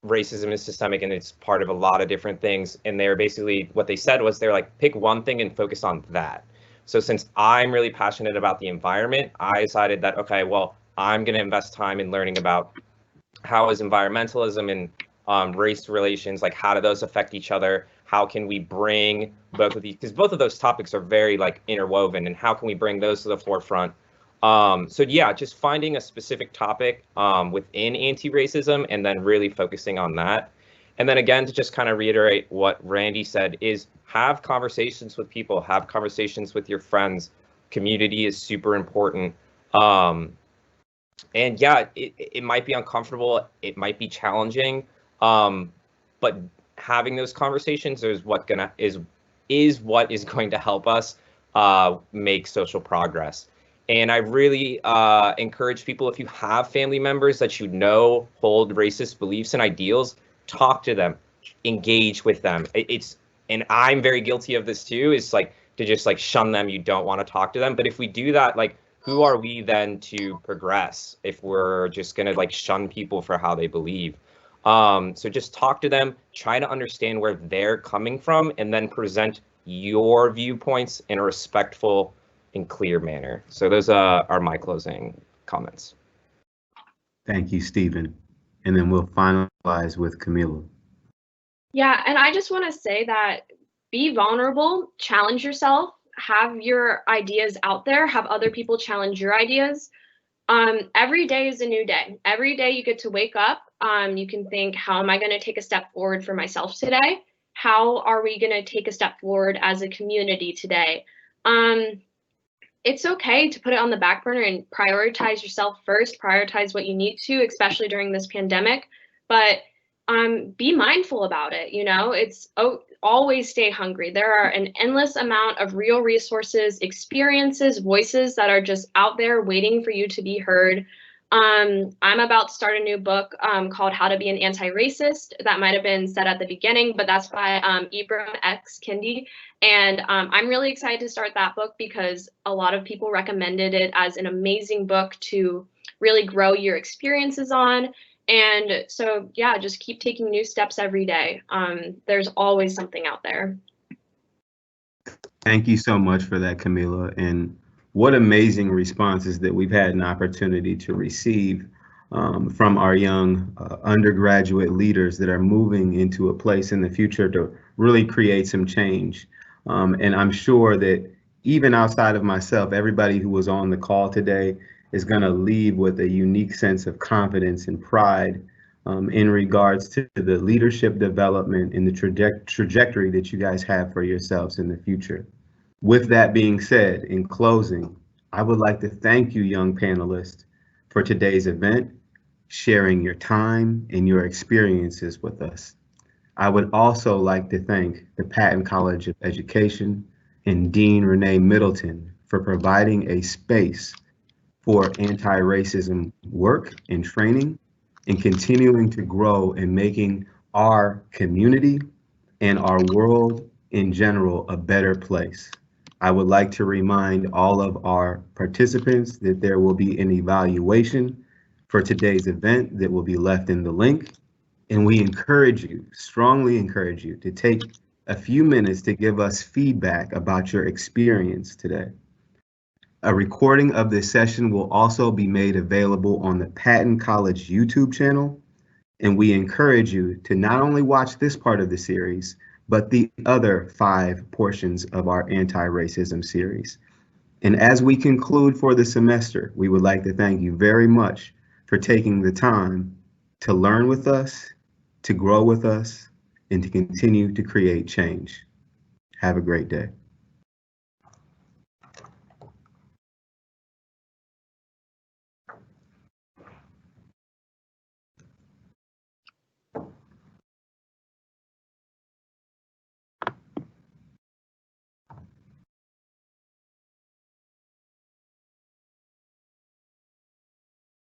racism is systemic and it's part of a lot of different things. And they're basically, what they said was, they're like, pick one thing and focus on that. So since I'm really passionate about the environment, I decided that, okay, well, I'm going to invest time in learning about how is environmentalism and race relations, like how do those affect each other? How can we bring both of these, because both of those topics are very like interwoven, and how can we bring those to the forefront? So yeah, just finding a specific topic within anti-racism and then really focusing on that. And then again, to just kind of reiterate what Randy said, is have conversations with people, have conversations with your friends. Community is super important. And yeah, it might be uncomfortable, it might be challenging, but having those conversations is what is what is going to help us make social progress. And I really encourage people, if you have family members that you know hold racist beliefs and ideals, talk to them, engage with them. And I'm very guilty of this too, is like to just like shun them. You don't want to talk to them. But if we do that, like, who are we then to progress if we're just going to like shun people for how they believe? So just talk to them, try to understand where they're coming from, and then present your viewpoints in a respectful and clear manner. So those are my closing comments. Thank you, Stephen. And then we'll finalize with Camilla. Yeah, and I just want to say that be vulnerable, challenge yourself, have your ideas out there, have other people challenge your ideas. Every day is a new day. Every day you get to wake up. You can think, how am I going to take a step forward for myself today? How are we going to take a step forward as a community today? it's okay to put it on the back burner and prioritize yourself first, prioritize what you need to, especially during this pandemic. But be mindful about it. You know, always stay hungry. There are an endless amount of real resources, experiences, voices that are just out there waiting for you to be heard. I'm about to start a new book called How to Be an Anti-Racist. That might have been said at the beginning, but that's by Ibram X. Kendi. And I'm really excited to start that book because a lot of people recommended it as an amazing book to really grow your experiences on. And so, yeah, just keep taking new steps every day. There's always something out there. Thank you so much for that, Camilla. And what amazing responses that we've had an opportunity to receive from our young undergraduate leaders that are moving into a place in the future to really create some change. And I'm sure that even outside of myself, everybody who was on the call today is going to leave with a unique sense of confidence and pride in regards to the leadership development and the trajectory that you guys have for yourselves in the future. With that being said, in closing, I would like to thank you, young panelists, for today's event, sharing your time and your experiences with us. I would also like to thank the Patton College of Education and Dean Renee Middleton for providing a space for anti-racism work and training and continuing to grow and making our community and our world in general a better place. I would like to remind all of our participants that there will be an evaluation for today's event that will be left in the link. And we encourage you, strongly encourage you, to take a few minutes to give us feedback about your experience today. A recording of this session will also be made available on the Patton College YouTube channel. And we encourage you to not only watch this part of the series, but the other 5 portions of our anti-racism series. And as we conclude for the semester, we would like to thank you very much for taking the time to learn with us, to grow with us, and to continue to create change. Have a great day.